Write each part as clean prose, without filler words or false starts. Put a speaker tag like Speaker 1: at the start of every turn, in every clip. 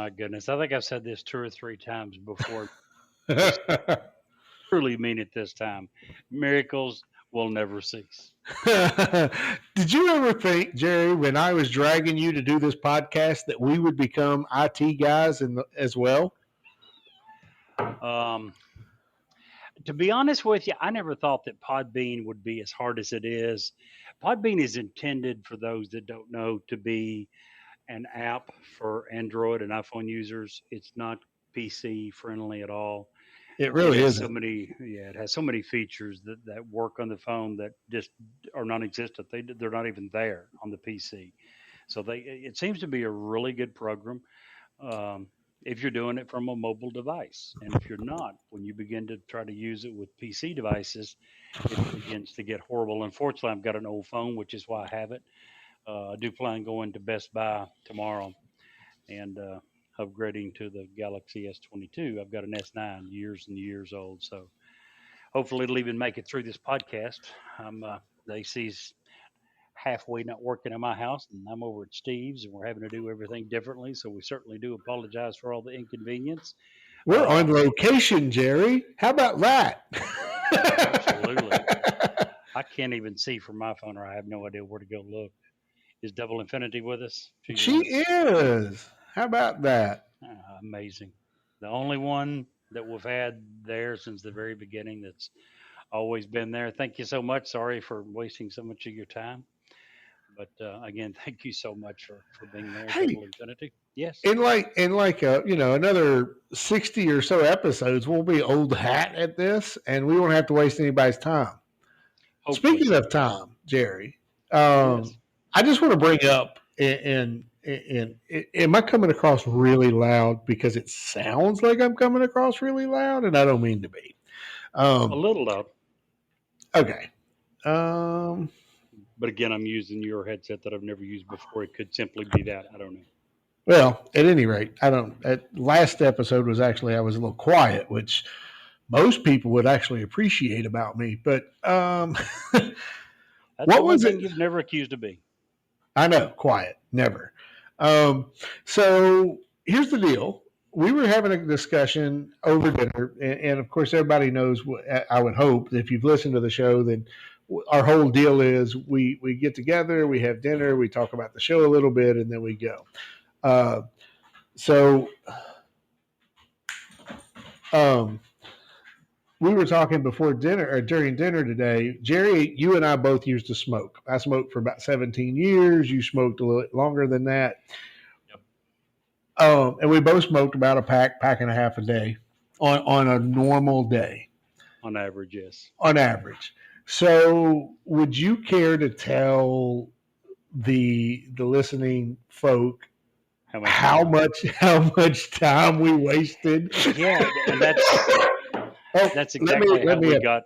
Speaker 1: my goodness. I think I've said this two or three times before. This truly mean it this time. Miracles will never cease.
Speaker 2: Did you ever think, Jerry, when I was dragging you to do this podcast, that we would become IT guys as well?
Speaker 1: Um, to be honest with you, I never thought that Podbean would be as hard as it is. Podbean is intended, for those that don't know, to be an app for Android and iPhone users. It's not PC friendly at all.
Speaker 2: It
Speaker 1: It
Speaker 2: really
Speaker 1: has so
Speaker 2: isn't.
Speaker 1: many, yeah, it has so many features that work on the phone that just are non-existent. They're not even there on the PC. So it seems to be a really good program. Um, if you're doing it from a mobile device, and if you're not, when you begin to try to use it with PC devices, it begins to get horrible. Unfortunately, I've got an old phone, which is why I have it. I do plan going to Best Buy tomorrow and upgrading to the Galaxy S22. I've got an S9, years and years old, so hopefully it'll even make it through this podcast. The AC's halfway not working in my house, and I'm over at Steve's, and we're having to do everything differently. So we certainly do apologize for all the inconvenience.
Speaker 2: We're on location, Jerry. How about that?
Speaker 1: Absolutely. I can't even see from my phone, or I have no idea where to go look. Is Double Infinity with us?
Speaker 2: She is. How about that?
Speaker 1: Amazing. The only one that we've had there since the very beginning that's always been there. Thank you so much. Sorry for wasting so much of your time. But again, thank you so much for being there,
Speaker 2: Hey,
Speaker 1: Double Infinity. Yes.
Speaker 2: in like another 60 or so episodes, we'll be old hat at this, and we won't have to waste anybody's time.
Speaker 1: Hopefully
Speaker 2: Speaking
Speaker 1: so.
Speaker 2: of time, Jerry,
Speaker 1: Yes.
Speaker 2: I just want to bring up and am I coming across really loud? Because it sounds like I'm coming across really loud, and I don't mean to be.
Speaker 1: A little loud.
Speaker 2: Okay.
Speaker 1: But again, I'm using your headset that I've never used before. It could simply be that. I don't know.
Speaker 2: Well, at any rate, I don't. Last episode was actually I was a little quiet, which most people would actually appreciate about me. But
Speaker 1: That's
Speaker 2: what
Speaker 1: the one
Speaker 2: was
Speaker 1: thing
Speaker 2: it?
Speaker 1: you've never accused of me.
Speaker 2: I know, quiet, never. So here's the deal. We were having a discussion over dinner, and of course, everybody knows. I would hope that if you've listened to the show, then our whole deal is we get together, we have dinner, we talk about the show a little bit, and then we go. Uh, so um, we were talking before dinner or during dinner today. Jerry, you and I both used to smoke. I smoked for about 17 years. You smoked a little longer than that. And we both smoked about a pack and a half a day on a normal day.
Speaker 1: On average, yes.
Speaker 2: On average. So, would you care to tell the listening folk how much time we wasted?
Speaker 1: Yeah, and that's exactly how we got.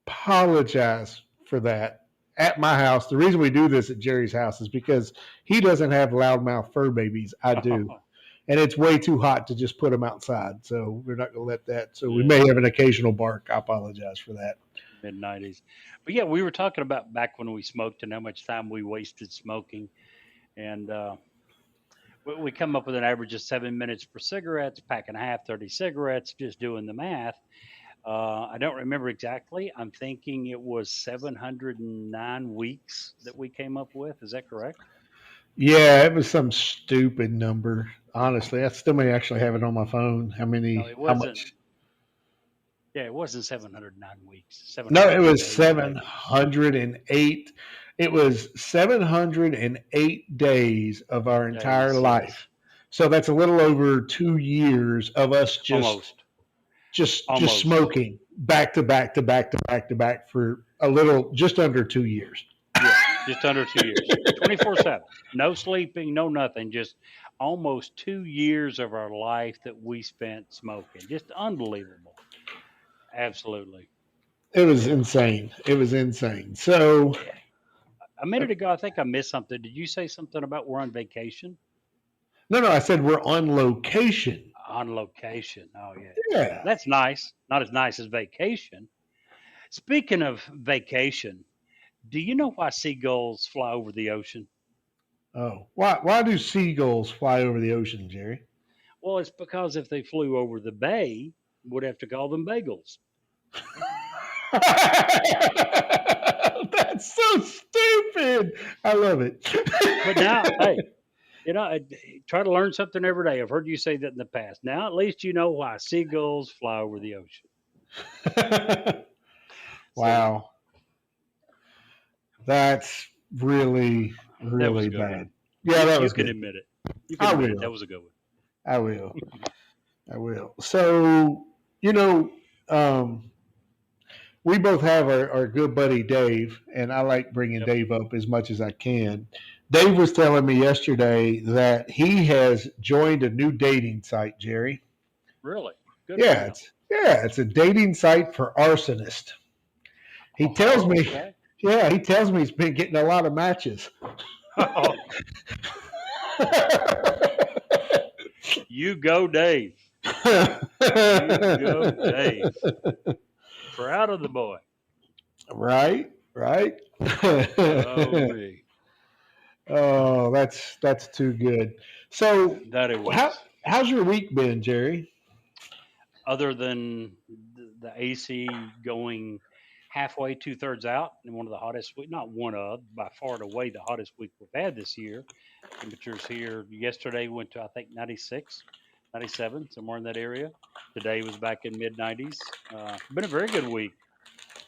Speaker 2: Apologize for that. At my house, the reason we do this at Jerry's house is because he doesn't have loudmouth fur babies. I do. And it's way too hot to just put them outside. So we're not going to let that. So we may have an occasional bark. I apologize for that.
Speaker 1: Mid-90s. But yeah, we were talking about back when we smoked and how much time we wasted smoking. And we come up with an average of 7 minutes per cigarette, pack and a half, 30 cigarettes, just doing the math. I don't remember exactly. I'm thinking it was 709 weeks that we came up with. Is that correct?
Speaker 2: Yeah, it was some stupid number. Honestly, I still may actually have it on my phone. How many?
Speaker 1: No, it
Speaker 2: how
Speaker 1: wasn't.
Speaker 2: much?
Speaker 1: Yeah, it wasn't 709 weeks.
Speaker 2: No, it was
Speaker 1: 708.
Speaker 2: It was 708 days of our entire life. So that's a little over 2 years of us just smoking back to back to back to back to back for just under 2 years.
Speaker 1: Yeah, just under 2 years, 24/7, no sleeping, no nothing, just almost 2 years of our life that we spent smoking. Just unbelievable. Absolutely.
Speaker 2: It was insane. So
Speaker 1: a minute ago, I think I missed something. Did you say something about we're on vacation?
Speaker 2: No, I said we're on location.
Speaker 1: On location. Oh, yeah.
Speaker 2: Yeah.
Speaker 1: That's nice. Not as nice as vacation. Speaking of vacation, do you know why seagulls fly over the ocean?
Speaker 2: Oh, why do seagulls fly over the ocean, Jerry?
Speaker 1: Well, it's because if they flew over the bay, we'd have to call them bagels.
Speaker 2: That's so stupid. I love it.
Speaker 1: But now, hey, try to learn something every day. I've heard you say that in the past. Now, at least you know why seagulls fly over the ocean. So
Speaker 2: Wow. That's really,
Speaker 1: that was a
Speaker 2: really
Speaker 1: good
Speaker 2: bad.
Speaker 1: one.
Speaker 2: Yeah, that
Speaker 1: You
Speaker 2: was
Speaker 1: can
Speaker 2: good.
Speaker 1: admit it. You
Speaker 2: I
Speaker 1: can admit it. That
Speaker 2: will.
Speaker 1: was a good one.
Speaker 2: I will. I will. So, you know, um, we both have our good buddy Dave, and I like bringing
Speaker 1: Yep.
Speaker 2: Dave up as much as I can. Dave was telling me yesterday that he has joined a new dating site, Jerry.
Speaker 1: Really good for
Speaker 2: Yeah,
Speaker 1: him.
Speaker 2: it's a dating site for arsonists. He tells
Speaker 1: Oh,
Speaker 2: me,
Speaker 1: okay.
Speaker 2: yeah, he tells me he's been getting a lot of matches.
Speaker 1: You go, Dave. You go, Dave. Proud of the boy.
Speaker 2: Right, right.
Speaker 1: Oh, me.
Speaker 2: Oh, that's too good. So,
Speaker 1: That it
Speaker 2: how
Speaker 1: was.
Speaker 2: how's your week been, Jerry?
Speaker 1: Other than the AC going halfway, 2/3 out, in one of the hottest week, not one of, by far and away the hottest week we've had this year. Temperatures here yesterday went to, I think, 96, 97, somewhere in that area. Today was back in mid 90s. Been a very good week,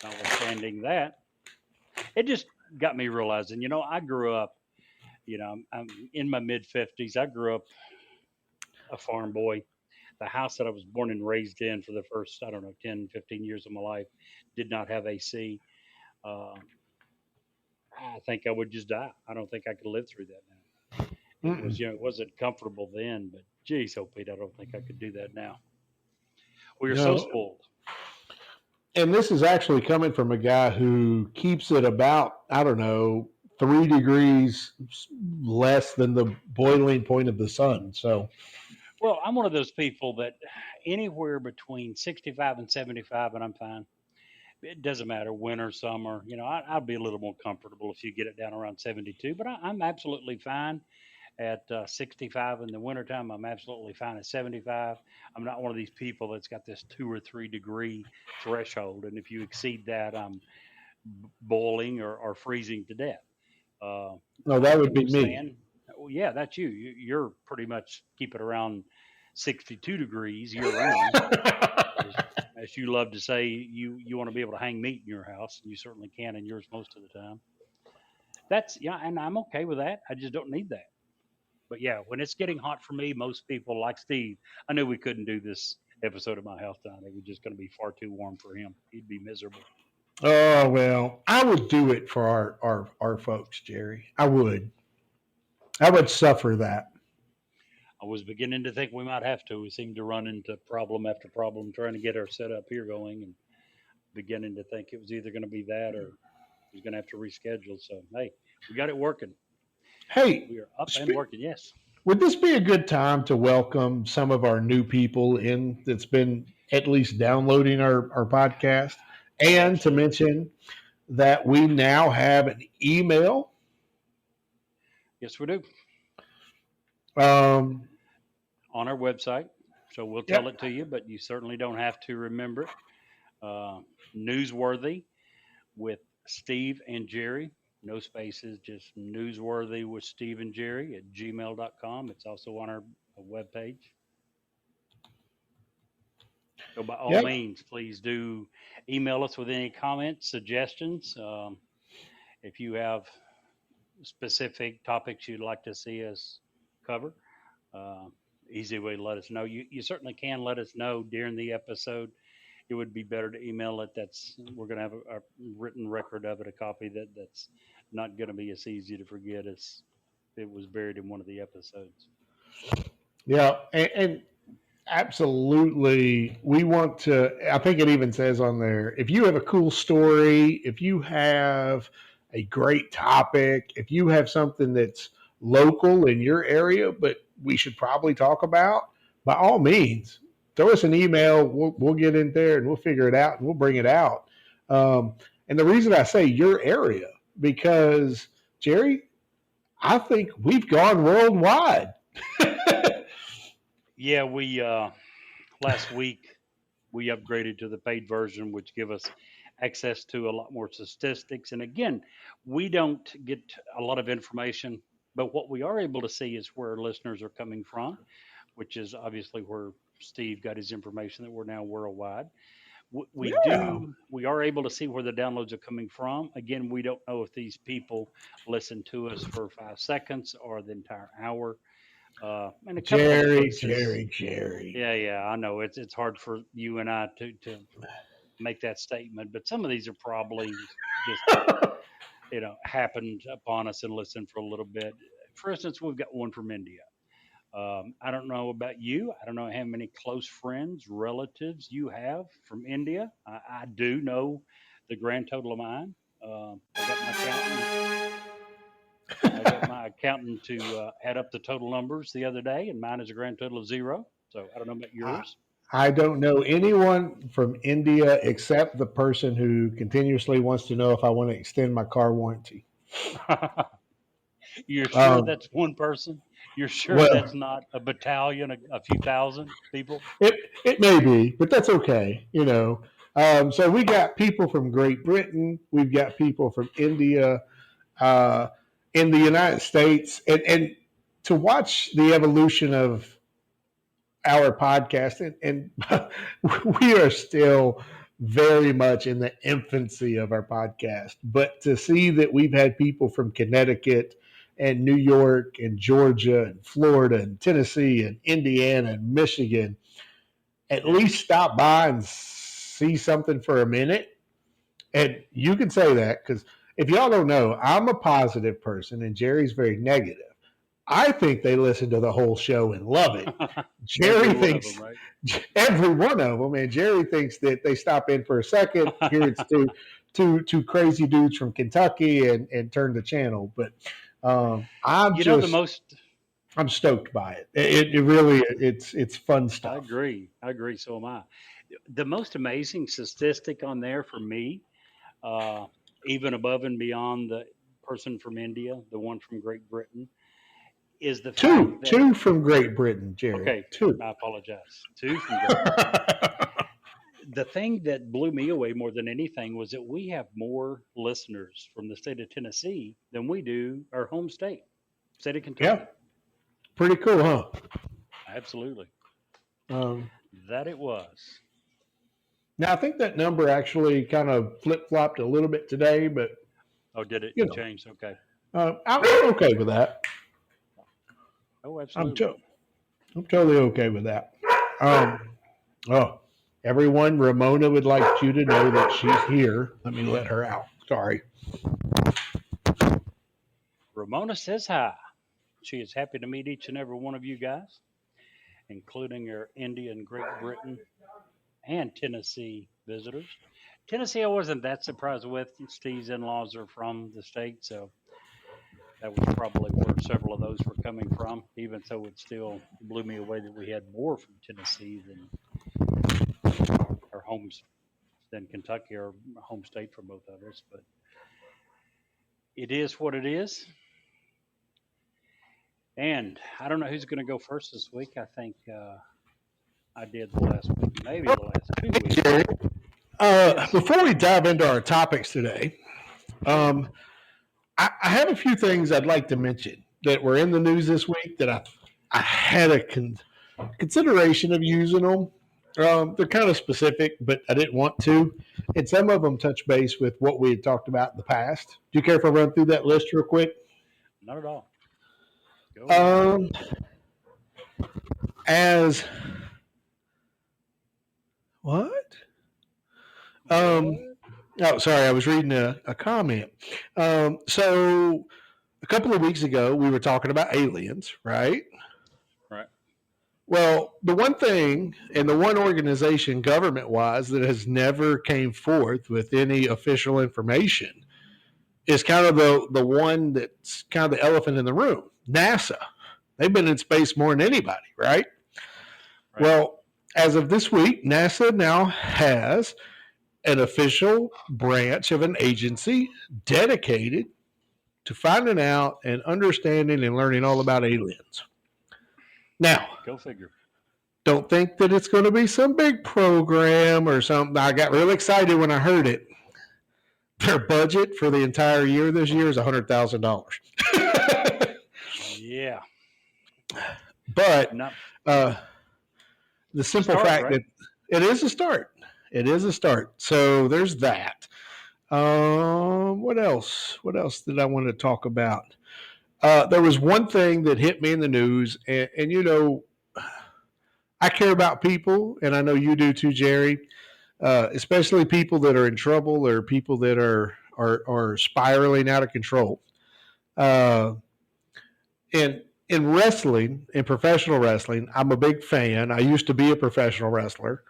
Speaker 1: notwithstanding that. It just got me realizing, I grew up, I'm in my mid 50s. I grew up a farm boy. The house that I was born and raised in for the first, I don't know, 10, 15 years of my life did not have AC. Uh, I think I would just die. I don't think I could live through that now. It was,
Speaker 2: Mm-mm.
Speaker 1: it wasn't comfortable then, but geez, oh Pete, I don't think I could do that now. We are so
Speaker 2: No,
Speaker 1: spoiled.
Speaker 2: and this is actually coming from a guy who keeps it about, I don't know, 3 degrees less than the boiling point of the sun. So,
Speaker 1: Well, I'm one of those people that anywhere between 65 and 75, and I'm fine. It doesn't matter, winter, summer. I'd be a little more comfortable if you get it down around 72, but I'm absolutely fine at 65 in the wintertime. I'm absolutely fine at 75. I'm not one of these people that's got this 2 or 3 degree threshold. And if you exceed that, I'm boiling or freezing to death. Uh,
Speaker 2: no,
Speaker 1: I
Speaker 2: that would
Speaker 1: can
Speaker 2: be me.
Speaker 1: withstand. Well, yeah, that's you. You're pretty much keep it around 62 degrees year round. As, as you love to say, you want to be able to hang meat in your house, and you certainly can in yours most of the time. That's yeah, and I'm okay with that. I just don't need that. But yeah, when it's getting hot for me, most people like Steve, I knew we couldn't do this episode of my house tonight. It was just going to be far too warm for him. He'd be miserable.
Speaker 2: Oh well, I would do it for our folks, Jerry. I would. I would suffer that.
Speaker 1: I was beginning to think we might have to. We seemed to run into problem after problem trying to get our setup here going, and beginning to think it was either going to be that or he was going to have to reschedule. So hey, we got it working.
Speaker 2: Hey,
Speaker 1: We are up and
Speaker 2: spe-
Speaker 1: working. Yes.
Speaker 2: would this be a good time to welcome some of our new people in that's been at least downloading our podcast, and to
Speaker 1: Absolutely.
Speaker 2: mention that we now have an email?
Speaker 1: Yes, we do.
Speaker 2: Um,
Speaker 1: On our website. So we'll tell
Speaker 2: yep.
Speaker 1: it to you, but you certainly don't have to remember it. Newsworthy with Steve and Jerry. No spaces, just newsworthy with Steve and Jerry at gmail.com. It's also on our webpage. So by all
Speaker 2: Yep.
Speaker 1: means, please do email us with any comments, suggestions. If you have specific topics you'd like to see us cover, uh, easy way to let us know. You certainly can let us know during the episode. It would be better to email it. We're going to have a written record of it, a copy that's not going to be as easy to forget as it was buried in one of the episodes.
Speaker 2: Yeah, and absolutely. We want to, I think it even says on there, if you have a cool story, if you have a great topic, if you have something that's local in your area, but we should probably talk about, by all means, throw us an email. We'll get in there and we'll figure it out and we'll bring it out. And the reason I say your area, because Jerry, I think we've gone worldwide.
Speaker 1: Yeah, we last week we upgraded to the paid version, which give us access to a lot more statistics. And again, we don't get a lot of information, but what we are able to see is where listeners are coming from, which is obviously where Steve got his information that we're now worldwide.
Speaker 2: Yeah.
Speaker 1: We are able to see where the downloads are coming from. Again, we don't know if these people listen to us for 5 seconds or the entire hour. And a couple of places,
Speaker 2: Jerry.
Speaker 1: yeah, I know it's hard for you and I to make that statement, but some of these are probably just happened upon us and listened for a little bit. For instance, we've got one from India. I don't know about you. I don't know how many close friends, relatives you have from India. I do know the grand total of mine. I got my accountant. I got my accountant to add up the total numbers the other day, and mine is a grand total of zero. So I don't know about
Speaker 2: I,
Speaker 1: yours.
Speaker 2: I don't know anyone from India except the person who continuously wants to know if I want to extend my car warranty.
Speaker 1: You're sure
Speaker 2: Um,
Speaker 1: that's one person? You're sure
Speaker 2: well,
Speaker 1: that's not a battalion, a few thousand people?
Speaker 2: it it may be, but that's okay. So we got people from Great Britain, we've got people from India, uh, in the United States, and to watch the evolution of our podcast, and we are still very much in the infancy of our podcast. But to see that we've had people from Connecticut and New York and Georgia and Florida and Tennessee and Indiana and Michigan at
Speaker 1: Yeah.
Speaker 2: least stop by and see something for a minute. And you can say that because if y'all don't know, I'm a positive person and Jerry's very negative. I think they listen to the whole show and love it.
Speaker 1: Every
Speaker 2: Jerry
Speaker 1: one of them,
Speaker 2: thinks
Speaker 1: right?
Speaker 2: every one of them, and Jerry thinks that they stop in for a second. Here it's two crazy dudes from Kentucky and turn the channel. But I'm
Speaker 1: You know, the
Speaker 2: just
Speaker 1: most,
Speaker 2: I'm stoked by it. It really it's fun
Speaker 1: I
Speaker 2: stuff.
Speaker 1: agree. I agree. So am I. The most amazing statistic on there for me, uh, even above and beyond the person from India, the one from Great Britain, is the fact that,
Speaker 2: Two from Great Britain, Jerry.
Speaker 1: okay,
Speaker 2: Two.
Speaker 1: I apologize, two from Great Britain. The thing that blew me away more than anything was that we have more listeners from the state of Tennessee than we do our home state of
Speaker 2: Yeah,
Speaker 1: Kentucky.
Speaker 2: pretty cool, huh?
Speaker 1: Absolutely.
Speaker 2: Um,
Speaker 1: That it was.
Speaker 2: Now I think that number actually kind of flip flopped a little bit today, but
Speaker 1: Oh, did it
Speaker 2: you know,
Speaker 1: change? Okay.
Speaker 2: I'm okay with that.
Speaker 1: Oh,
Speaker 2: I'm
Speaker 1: absolutely.
Speaker 2: to- I'm totally okay with that. Um, oh, everyone, Ramona would like you to know that she's here. Let me let her out. Sorry.
Speaker 1: Ramona says hi. She is happy to meet each and every one of you guys, including our India and Great Britain and Tennessee visitors. Tennessee, I wasn't that surprised with. Steve's in laws are from the state, so that was probably where several of those were coming from, even though it still blew me away that we had more from Tennessee than our homes than Kentucky, our home state for both of us. But it is what it is. And I don't know who's going to go first this week. I think I did the last week, maybe the last 2 weeks.
Speaker 2: Jerry,
Speaker 1: Yes.
Speaker 2: before we dive into our topics today,
Speaker 1: Sure.
Speaker 2: I have a few things I'd like to mention that were in the news this week that I had a consideration of using them. They're kind of specific, but I didn't want to. And some of them touch base with what we had talked about in the past. Do you care if I run through that list real quick?
Speaker 1: Not at all. Go ahead.
Speaker 2: Um, as what? Um,
Speaker 1: What?
Speaker 2: oh, sorry, I was reading a comment. So a couple of weeks ago, we were talking about aliens, right?
Speaker 1: Right.
Speaker 2: Well, the one thing and the one organization government wise that has never came forth with any official information is kind of the one that's kind of the elephant in the room. NASA. They've been in space more than anybody, right?
Speaker 1: Right.
Speaker 2: Well, as of this week, NASA now has an official branch of an agency dedicated to finding out and understanding and learning all about aliens. Now,
Speaker 1: Go figure.
Speaker 2: Don't think that it's going to be some big program or something. I got real excited when I heard it. Their budget for the entire year this year is $100,000.
Speaker 1: Yeah.
Speaker 2: But
Speaker 1: Not
Speaker 2: uh, the
Speaker 1: it's a
Speaker 2: simple
Speaker 1: start,
Speaker 2: fact
Speaker 1: right?
Speaker 2: that it is a start. It is a start. So there's that. What else? What else did I want to talk about? There was one thing that hit me in the news, and I care about people, and I know you do too, Jerry. Especially people that are in trouble or people that are spiraling out of control. Uh, in wrestling, in professional wrestling, I'm a big fan. I used to be a professional wrestler.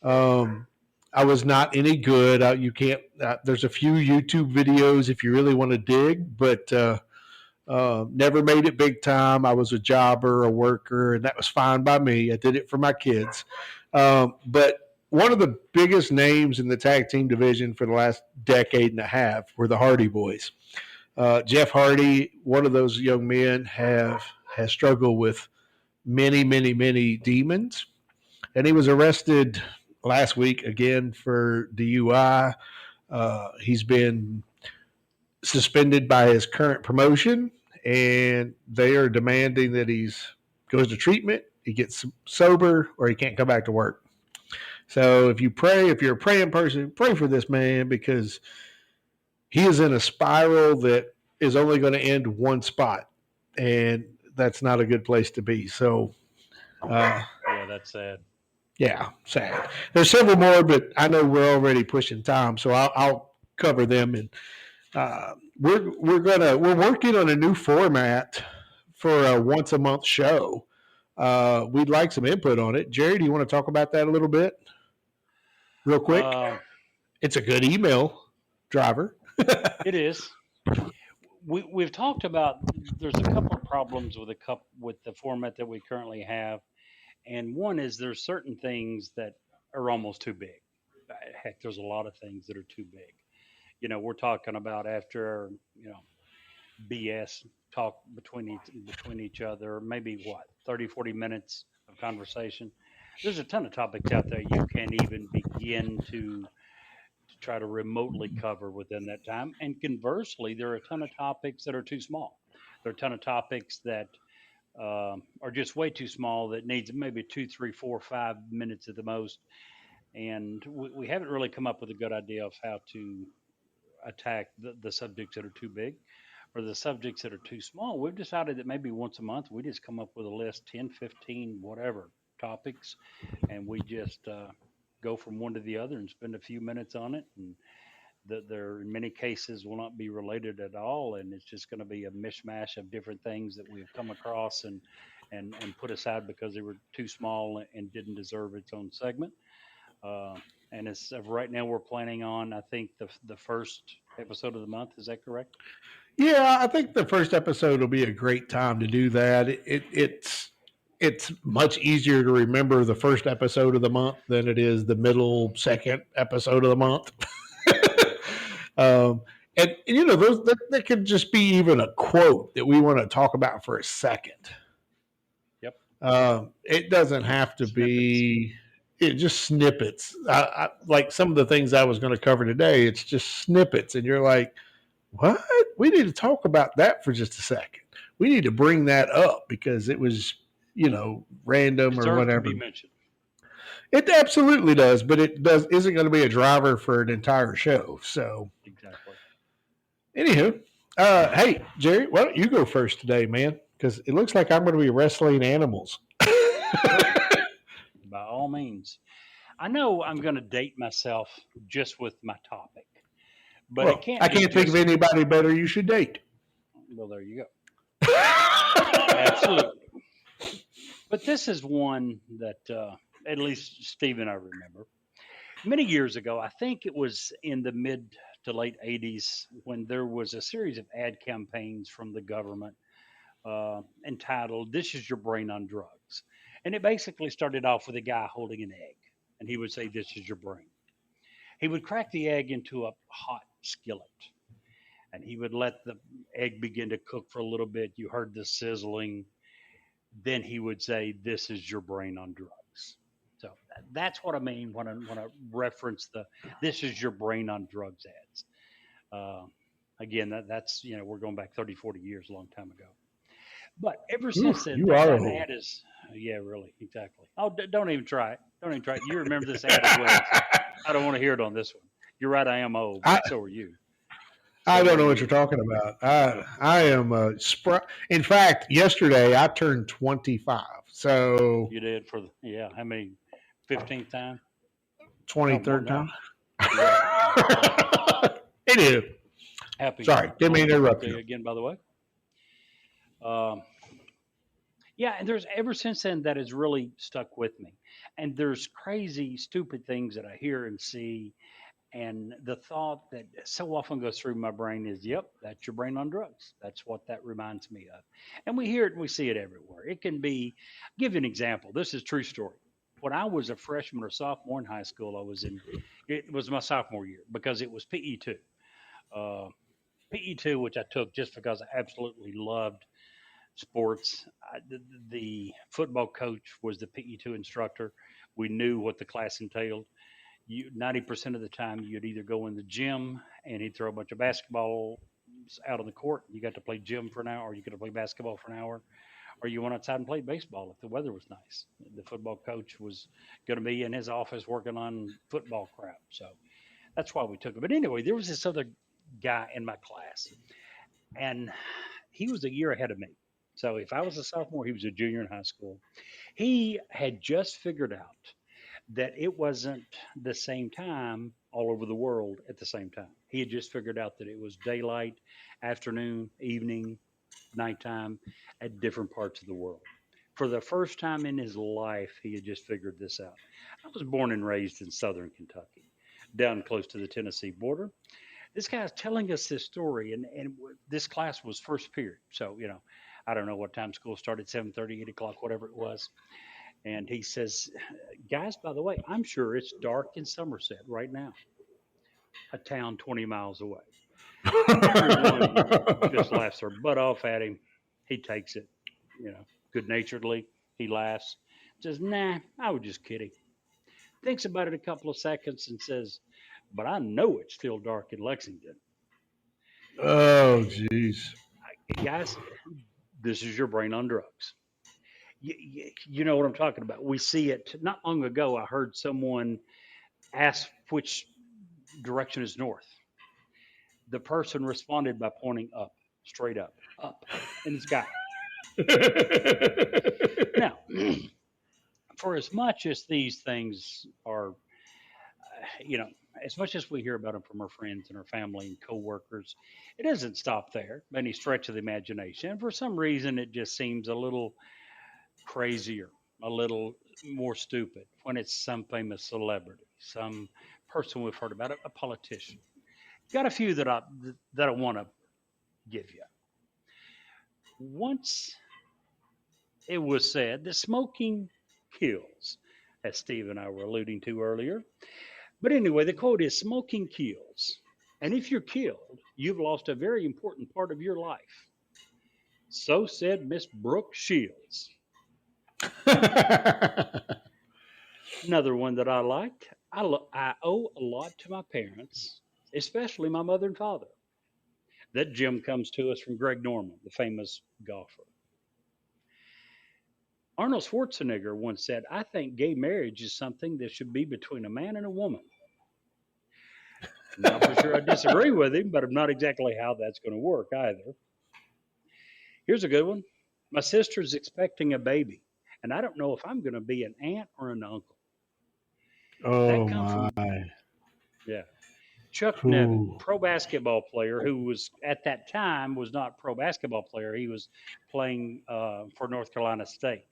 Speaker 2: Um, I was not any good. You can't. There's a few YouTube videos if you really want to dig, but never made it big time. I was a jobber, a worker, and that was fine by me. I did it for my kids. But one of the biggest names in the tag team division for the last decade and a half were the Hardy Boys. Jeff Hardy, one of those young men, has struggled with many, many, many demons, and he was arrested last week again for DUI. He's been suspended by his current promotion, and they are demanding that he's goes to treatment, he gets sober, or he can't come back to work. So if you're a praying person, pray for this man because he is in a spiral that is only going to end one spot, and that's not a good place to be. So,
Speaker 1: Yeah, that's sad.
Speaker 2: yeah, sad. There's several more, but I know we're already pushing time, so I'll cover them. And we're working on a new format for a once a month show. We'd like some input on it. Jerry, do you want to talk about that a little bit, real quick?
Speaker 1: Um,
Speaker 2: It's a good email driver.
Speaker 1: it is. We've talked about there's a couple of problems with the format that we currently have, and one is there's certain things that are almost too big. Heck, there's a lot of things that are too big. We're talking about after BS talk between each other, maybe what 30-40 minutes of conversation. There's a ton of topics out there you can't even begin to try to remotely cover within that time. And conversely, there are a ton of topics that are too small. There are a ton of topics that are just way too small that needs maybe 2, 3, 4, 5 minutes at the most. And we haven't really come up with a good idea of how to attack the subjects that are too big or the subjects that are too small. We've decided that maybe once a month we just come up with a list, 10, 15, whatever topics, and we just go from one to the other and spend a few minutes on it. And that there in many cases will not be related at all, and it's just going to be a mishmash of different things that we've come across and put aside because they were too small and didn't deserve its own segment. uh, and as of right now we're planning on, I think, the first episode of the month. Is that correct?
Speaker 2: Yeah, I think the first episode will be a great time to do that. It's much easier to remember the first episode of the month than it is the middle second episode of the month. um, and those that could just be even a quote that we want to talk about for a second.
Speaker 1: Yep.
Speaker 2: It doesn't have to
Speaker 1: Snippets.
Speaker 2: be just snippets. Like some of the things I was going to cover today. It's just snippets, and you're like, what? We need to talk about that for just a second. We need to bring that up because it was,
Speaker 1: It
Speaker 2: random or
Speaker 1: deserves to
Speaker 2: whatever.
Speaker 1: be mentioned.
Speaker 2: It absolutely does, but it does isn't going to be a driver for an entire show. So,
Speaker 1: Exactly.
Speaker 2: anywho, hey Jerry, why don't you go first today, man? Because it looks like I'm going to be wrestling animals.
Speaker 1: Sure. By all means. I know I'm going to date myself just with my topic, but it
Speaker 2: Well, I
Speaker 1: can't be
Speaker 2: can't think of
Speaker 1: just.
Speaker 2: anybody better you should date.
Speaker 1: Well, there you go. Absolutely. But this is one that at least Steve and I remember. Many years ago, I think it was in the mid to late 80s, when there was a series of ad campaigns from the government entitled "This is your brain on drugs." And it basically started off with a guy holding an egg, and he would say, "This is your brain." He would crack the egg into a hot skillet, and he would let the egg begin to cook for a little bit. You heard the sizzling. Then he would say, "This is your brain on drugs." drugs. So that's what I mean when I reference this is your brain on drugs ads. Uh, Again, that's, we're going back 30, 40 years, a long time ago. But ever
Speaker 2: Ooh,
Speaker 1: since then,
Speaker 2: you are
Speaker 1: that
Speaker 2: old.
Speaker 1: ad is, yeah, really, exactly. Oh, don't even try it. Don't even try it. You remember this ad as well, so I don't want to hear it on this one. You're right, I am old,
Speaker 2: I
Speaker 1: but so are you.
Speaker 2: I
Speaker 1: So
Speaker 2: don't
Speaker 1: are
Speaker 2: know what you're
Speaker 1: you.
Speaker 2: talking about. I am in fact, yesterday I turned 25. So
Speaker 1: You did for yeah, how many? 15th time? No, more
Speaker 2: 23rd
Speaker 1: than that.
Speaker 2: time.
Speaker 1: Yeah. Okay.
Speaker 2: Anywho,
Speaker 1: Happy
Speaker 2: sorry, didn't mean to
Speaker 1: belated
Speaker 2: interrupt
Speaker 1: birthday
Speaker 2: you.
Speaker 1: again, by the way. Um, yeah, and there's ever since then that has really stuck with me. And there's crazy, stupid things that I hear and see. And the thought that so often goes through my brain is, yep, that's your brain on drugs. That's what that reminds me of. And we hear it and we see it everywhere. It can be, I'll give you an example. This is a true story. When I was a freshman or sophomore in high school, it was my sophomore year because it was PE2. Uh, PE2, which I took just because I absolutely loved sports. The football coach was the PE2 instructor. We knew what the class entailed. 90% of the time you'd either go in the gym and he'd throw a bunch of basketball out on the court. You got to play gym for an hour, or you got to play basketball for an hour, or you went outside and played baseball if the weather was nice. The football coach was going to be in his office working on football crap. So that's why we took it. But anyway, there was this other guy in my class, and he was a year ahead of me. So if I was a sophomore, he was a junior in high school. He had just figured out that it wasn't the same time all over the world at the same time. He had just figured out that it was daylight, afternoon, evening, nighttime at different parts of the world. For the first time in his life, he had just figured this out. I was born and raised in southern Kentucky, down close to the Tennessee border. This guy's telling us this story, and this class was first period. So, I don't know what time school started, 7:30, 8 o'clock, whatever it was. And he says, guys, by the way, I'm sure it's dark in Somerset right now, a town 20 miles away. Everyone just laughs their butt off at him. He takes it, good naturedly. He laughs, says, nah, I was just kidding. Thinks about it a couple of seconds and says, but I know it's still dark in Lexington.
Speaker 2: Oh, jeez.
Speaker 1: Guys, this is your brain on drugs. You know what I'm talking about. We see it. Not long ago, I heard someone ask which direction is north. The person responded by pointing up, straight up in the sky. Now, for as much as these things are, you know, as much as we hear about them from our friends and our family and coworkers, it doesn't stop there by any stretch of the imagination. And for some reason, it just seems a little crazier, a little more stupid when it's some famous celebrity, some person we've heard about, a politician. Got a few that I want to give you. Once it was said that smoking kills, as Steve and I were alluding to earlier. But anyway, the quote is smoking kills. And if you're killed, you've lost a very important part of your life. So said Miss Brooke Shields. Another one that I liked. I owe a lot to my parents, especially my mother and father. That gem comes to us from Greg Norman, the famous golfer. Arnold Schwarzenegger once said, I think gay marriage is something that should be between a man and a woman. Not for sure I disagree with him, but I'm not exactly how that's going to work either. Here's a good one. My sister's expecting a baby, and I don't know if I'm going to be an aunt or an uncle. That
Speaker 2: Oh,
Speaker 1: comes from,
Speaker 2: my.
Speaker 1: yeah, Chuck Nevin,
Speaker 2: Ooh.
Speaker 1: pro basketball player who was at that time was not pro basketball player. He was playing for North Carolina State.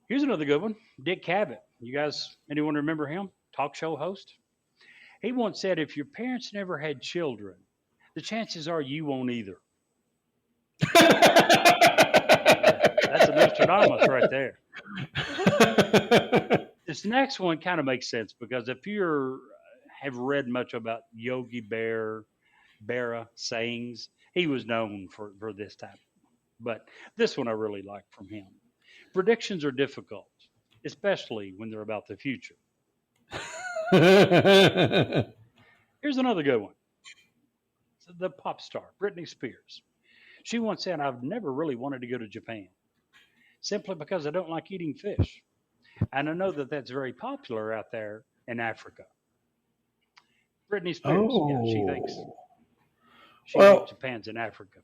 Speaker 1: Here's another good one. Dick Cavett. You guys, anyone remember him? Talk show host. He once said, if your parents never had children, the chances are you won't either. Yeah, that's a Nostradamus right there. This next one kind of makes sense because if you have read much about Yogi Berra sayings, he was known for this type. But this one I really like from him. Predictions are difficult. especially when they're about the future.
Speaker 2: Oh,
Speaker 1: Here's another good one. The pop star, Britney Spears. She once said, I've never really wanted to go to Japan simply because I don't like eating fish. And I know that that's very popular out there in Africa. Britney Spears, yeah, she thinks
Speaker 2: well,
Speaker 1: Japan's in Africa.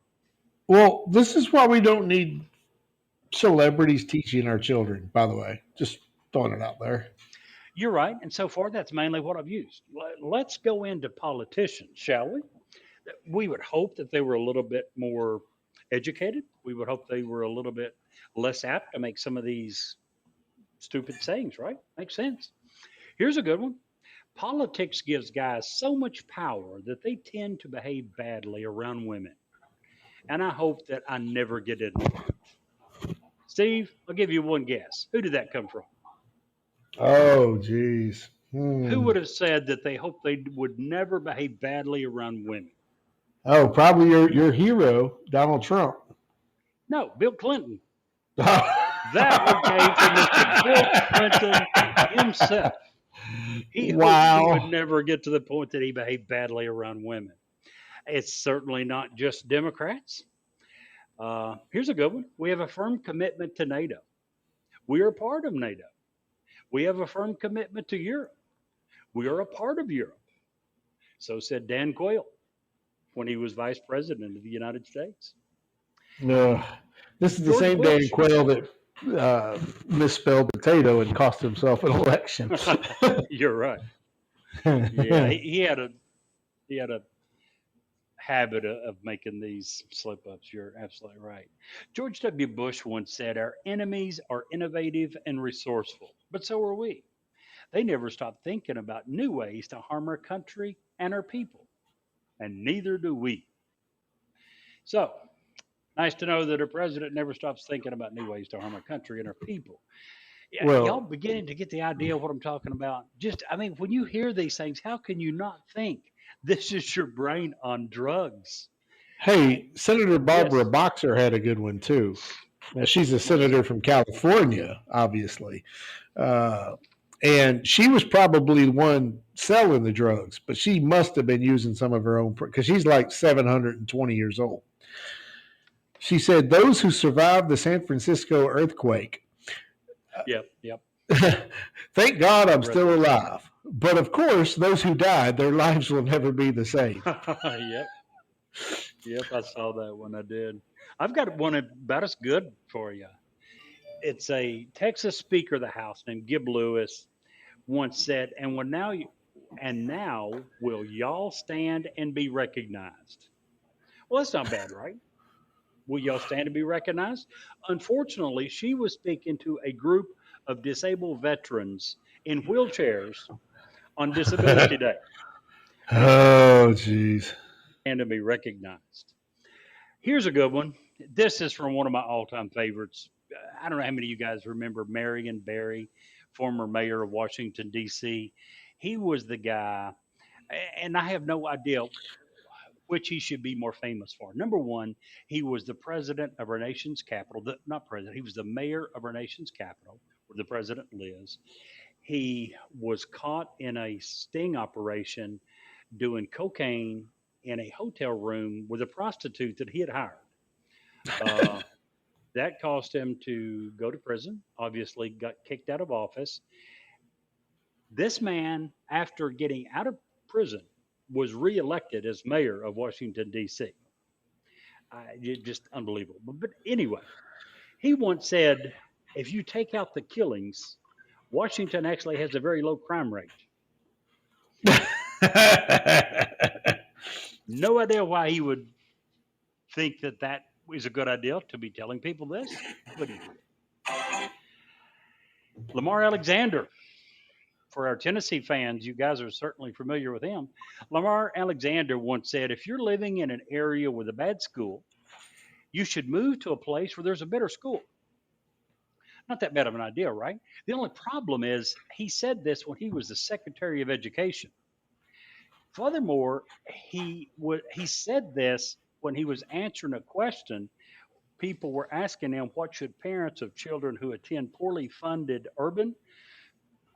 Speaker 2: this is why we don't need celebrities teaching our children. By the way, just throwing it out there.
Speaker 1: You're right. And so far, that's mainly what I've used. Let's go into politicians, shall we? We would hope that they were a little bit more educated. We would hope they were a little bit less apt to make some of these stupid sayings, right? Makes sense. Here's a good one. Politics gives guys so much power that they tend to behave badly around women. And I hope that I never get into it. Steve, I'll give you one guess. Who did that come from?
Speaker 2: Oh, geez.
Speaker 1: Who would have said that they hope they would never behave badly around women?
Speaker 2: Oh, probably your hero, Donald Trump.
Speaker 1: No, Bill Clinton. That one came from Mr. Bill Clinton himself. He hoped he would
Speaker 2: Wow.
Speaker 1: never get to the point that he behaved badly around women. It's certainly not just Democrats. Here's a good one. We have a firm commitment to NATO. We are a part of NATO. We have a firm commitment to Europe. We are a part of Europe. So said Dan Quayle when he was vice president of the United States.
Speaker 2: No, this is the
Speaker 1: George
Speaker 2: same Dan
Speaker 1: Bush.
Speaker 2: Quayle that misspelled potato and cost himself an election.
Speaker 1: You're right. Yeah, he had a habit of making these slip ups. You're absolutely right. George W. Bush once said, our enemies are innovative and resourceful, but so are we. They never stop thinking about new ways to harm our country and our people, and neither do we. So, nice to know that our president never stops thinking about new ways to harm our country and our people. Yeah, y'all
Speaker 2: Well,
Speaker 1: beginning to get the idea of what I'm talking about? Just, I mean, when you hear these things, how can you not think this is your brain on drugs?
Speaker 2: hey, Senator Barbara
Speaker 1: Yes.
Speaker 2: Boxer had a good one too. Now, she's a
Speaker 1: What's
Speaker 2: senator
Speaker 1: that?
Speaker 2: from California, obviously. Uh, and she was probably the one selling the drugs, but she must have been using some of her own because she's like 720 years old. She said, those who survived the San Francisco earthquake,
Speaker 1: Yep. Yep.
Speaker 2: thank God I'm
Speaker 1: Read
Speaker 2: still
Speaker 1: this.
Speaker 2: alive. But of course, those who died, their lives will never be the same.
Speaker 1: Yep. Yep. I saw that one. I did. I've got one about as good for you. It's a Texas Speaker of the House named Gib Lewis once said, and now will y'all stand and be recognized? Well, that's not bad, right? Will y'all stand and be recognized? Unfortunately, she was speaking to a group of disabled veterans in wheelchairs on Disability Day, and she
Speaker 2: Oh, jeez.
Speaker 1: stand and be recognized. Here's a good one. This is from one of my all-time favorites. I don't know how many of you guys remember Marion Barry, former mayor of Washington D.C. He was the guy, and I have no idea which he should be more famous for. Number one, he was the president of our nation's capital. Not president, he was the mayor of our nation's capital, where the president lives. He was caught in a sting operation doing cocaine in a hotel room with a prostitute that he had hired. Uh, that caused him to go to prison, obviously, got kicked out of office. This man, after getting out of prison, was reelected as mayor of Washington, D.C. Just unbelievable. But anyway, he once said, if you take out the killings, Washington actually has a very low crime rate. No idea why he would think that that is a good idea to be telling people this, but he did. Lamar Alexander, for our Tennessee fans, you guys are certainly familiar with him. Lamar Alexander once said, if you're living in an area with a bad school, you should move to a place where there's a better school. Not that bad of an idea, right? The only problem is he said this when he was the Secretary of Education. Furthermore, he said this when he was answering a question people were asking him what should parents of children who attend poorly funded urban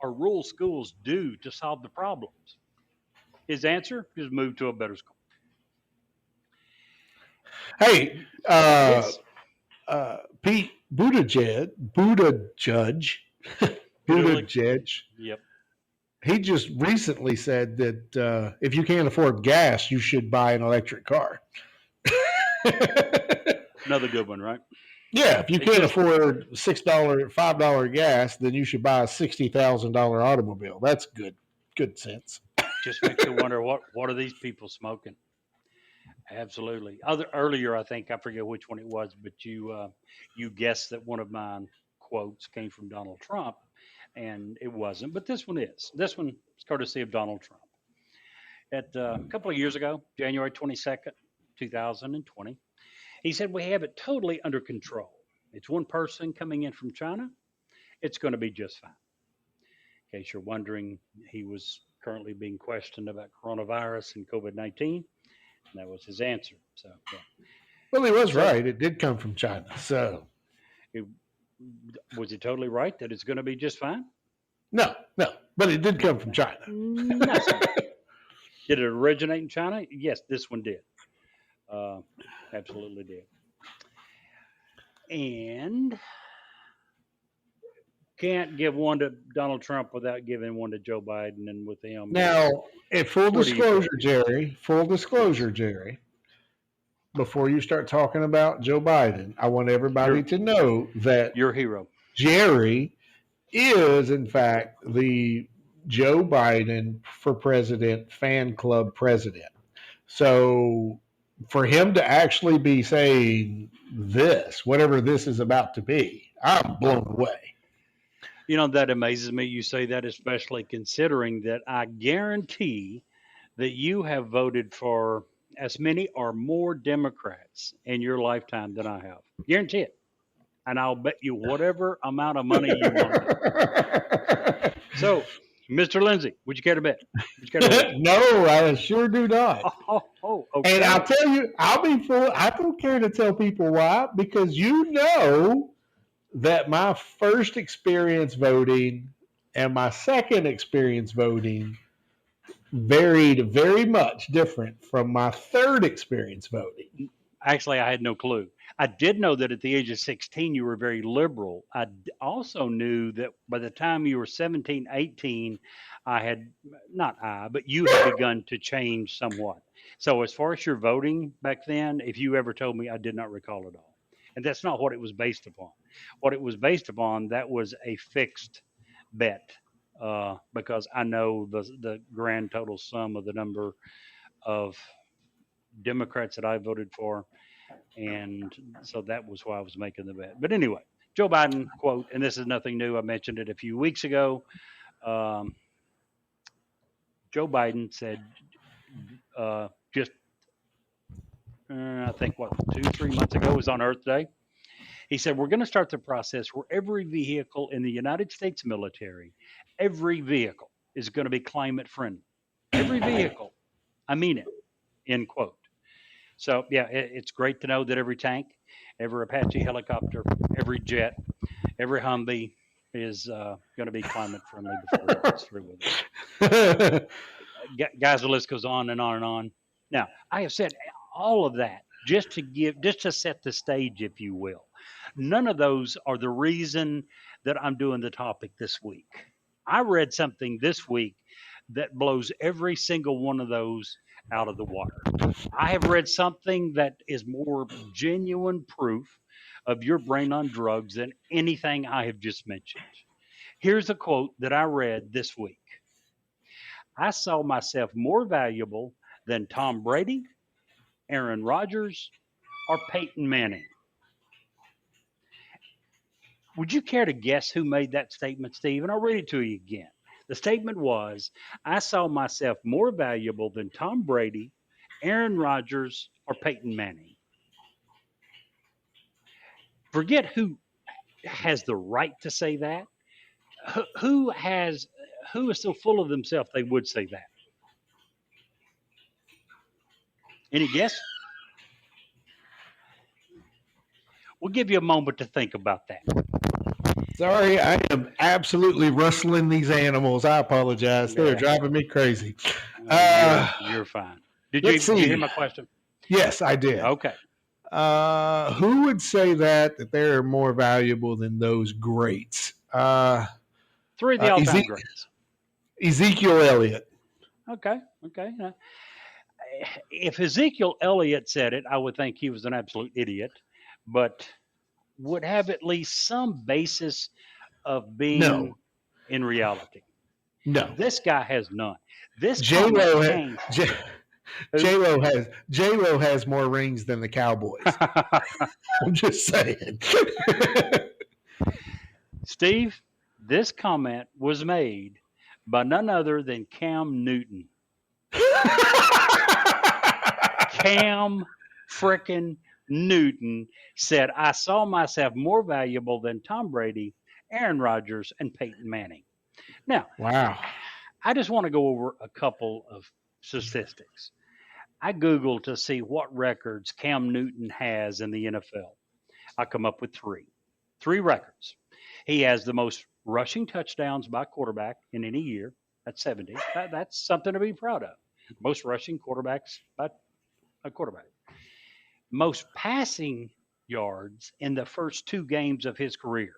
Speaker 1: or rural schools do to solve the problems. His answer is move to a better school.
Speaker 2: Hey, uh,
Speaker 1: Yes,
Speaker 2: Pete Buttigieg,
Speaker 1: Italy.
Speaker 2: Buttigieg,
Speaker 1: Yep,
Speaker 2: he just recently said that if you can't afford gas, you should buy an electric car.
Speaker 1: another good one, right?
Speaker 2: Yeah, if you
Speaker 1: It
Speaker 2: can't
Speaker 1: just
Speaker 2: afford $6, $5 gas, then you should buy a $60,000 automobile. That's good sense.
Speaker 1: just makes you wonder what are these people smoking? Absolutely. Other earlier, I think I forget which one it was, but you guessed that one of my quotes came from Donald Trump, and it wasn't. But this one is. This one is courtesy of Donald Trump. At a couple of years ago, January 22nd, 2020, he said we have it totally under control. It's one person coming in from China. It's going to be just fine. In case you're wondering, he was currently being questioned about coronavirus and COVID-19. And that was his answer. So, yeah.
Speaker 2: Well, he was
Speaker 1: So,
Speaker 2: right. It did come from China. So,
Speaker 1: it, was he totally right that it's going to be just fine?
Speaker 2: no, but it did come from China.
Speaker 1: Not so much. Did it originate in China? Yes, this one did. Uh, absolutely did. And can't give one to Donald Trump without giving one to Joe Biden. And with him,
Speaker 2: Now, full
Speaker 1: where do you
Speaker 2: disclosure,
Speaker 1: put?
Speaker 2: Jerry,
Speaker 1: Yes,
Speaker 2: before you start talking about Joe Biden, I want everybody
Speaker 1: your
Speaker 2: to know that
Speaker 1: your hero.
Speaker 2: Jerry is, in fact, the Joe Biden for president fan club president. So for him to actually be saying this, whatever this is about to be, I'm blown away.
Speaker 1: You know, that amazes me you say that, especially considering that I guarantee that you have voted for as many or more Democrats in your lifetime than I have. Guarantee it. And I'll bet you whatever amount of money you want to bet. So, Mr. Lindsay, would you care to bet? Would you care to lose?
Speaker 2: No, I sure do not. And I'll
Speaker 1: Okay.
Speaker 2: tell you, I'll be full. I don't care to tell people why, because you know that my first experience voting and my second experience voting varied very much different from my third experience voting.
Speaker 1: Actually, I had no clue. I did know that at the age of 16, you were very liberal. Also knew that by the time you were 17, 18, I had, not I, but you had begun to change somewhat. So, as far as your voting back then, if you ever told me, I did not recall at all. And that's not what it was based upon. What it was based upon, that was a fixed bet because I know the grand total sum of the number of Democrats that I voted for, and so that was why I was making the bet. But anyway, Joe Biden quote, and this is nothing new. I mentioned it a few weeks ago. Um, Joe Biden said just I think what 2 3 months ago was on Earth Day. He said we're going to start the process where every vehicle in the United States military, every vehicle is going to be climate friendly. Every vehicle. I mean it. End quote. So yeah, it's great to know that every tank, every Apache helicopter, every jet, every Humvee is going to be climate friendly before he gets through with it. Guys, the list goes on and on and on. Now, I have said all of that just to set the stage, if you will. None of those are the reason that I'm doing the topic this week. I read something this week that blows every single one of those out of the water. I have read something that is more genuine proof of your brain on drugs than anything I have just mentioned. Here's a quote that I read this week. I saw myself more valuable than Tom Brady, Aaron Rodgers, or Peyton Manning. Would you care to guess who made that statement, Steve? And I'll read it to you again. The statement was I saw myself more valuable than Tom Brady, Aaron Rodgers, or Peyton Manning. Forget who has the right to say that. Who has who is so full of themselves they would say that? Any guess? We'll give you a moment to think about that.
Speaker 2: Sorry, I am absolutely rustling these animals. I apologize. They're driving me crazy.
Speaker 1: You're fine. Did
Speaker 2: Let's
Speaker 1: you
Speaker 2: see.
Speaker 1: hear my question?
Speaker 2: Yes, I did.
Speaker 1: Okay.
Speaker 2: Who would say that they're more valuable than those greats?
Speaker 1: Three of the all-time greats.
Speaker 2: Ezekiel Elliott.
Speaker 1: Okay. Now, if Ezekiel Elliott said it, I would think he was an absolute idiot, but would have at least some basis of being in reality.
Speaker 2: No.
Speaker 1: This guy has none. This
Speaker 2: J-Lo
Speaker 1: came.
Speaker 2: J-Lo has more rings than the Cowboys. I'm just saying.
Speaker 1: Steve, this comment was made by none other than Cam Newton. Cam frickin' Newton said, I saw myself more valuable than Tom Brady, Aaron Rodgers, and Peyton Manning. Now,
Speaker 2: wow.
Speaker 1: I just want to go over a couple of statistics. I Googled to see what records Cam Newton has in the NFL. I come up with three records. He has the most rushing touchdowns by quarterback in any year. That's 70. That's something to be proud of. Most rushing quarterbacks by a quarterback. Most passing yards in the first 2 games of his career.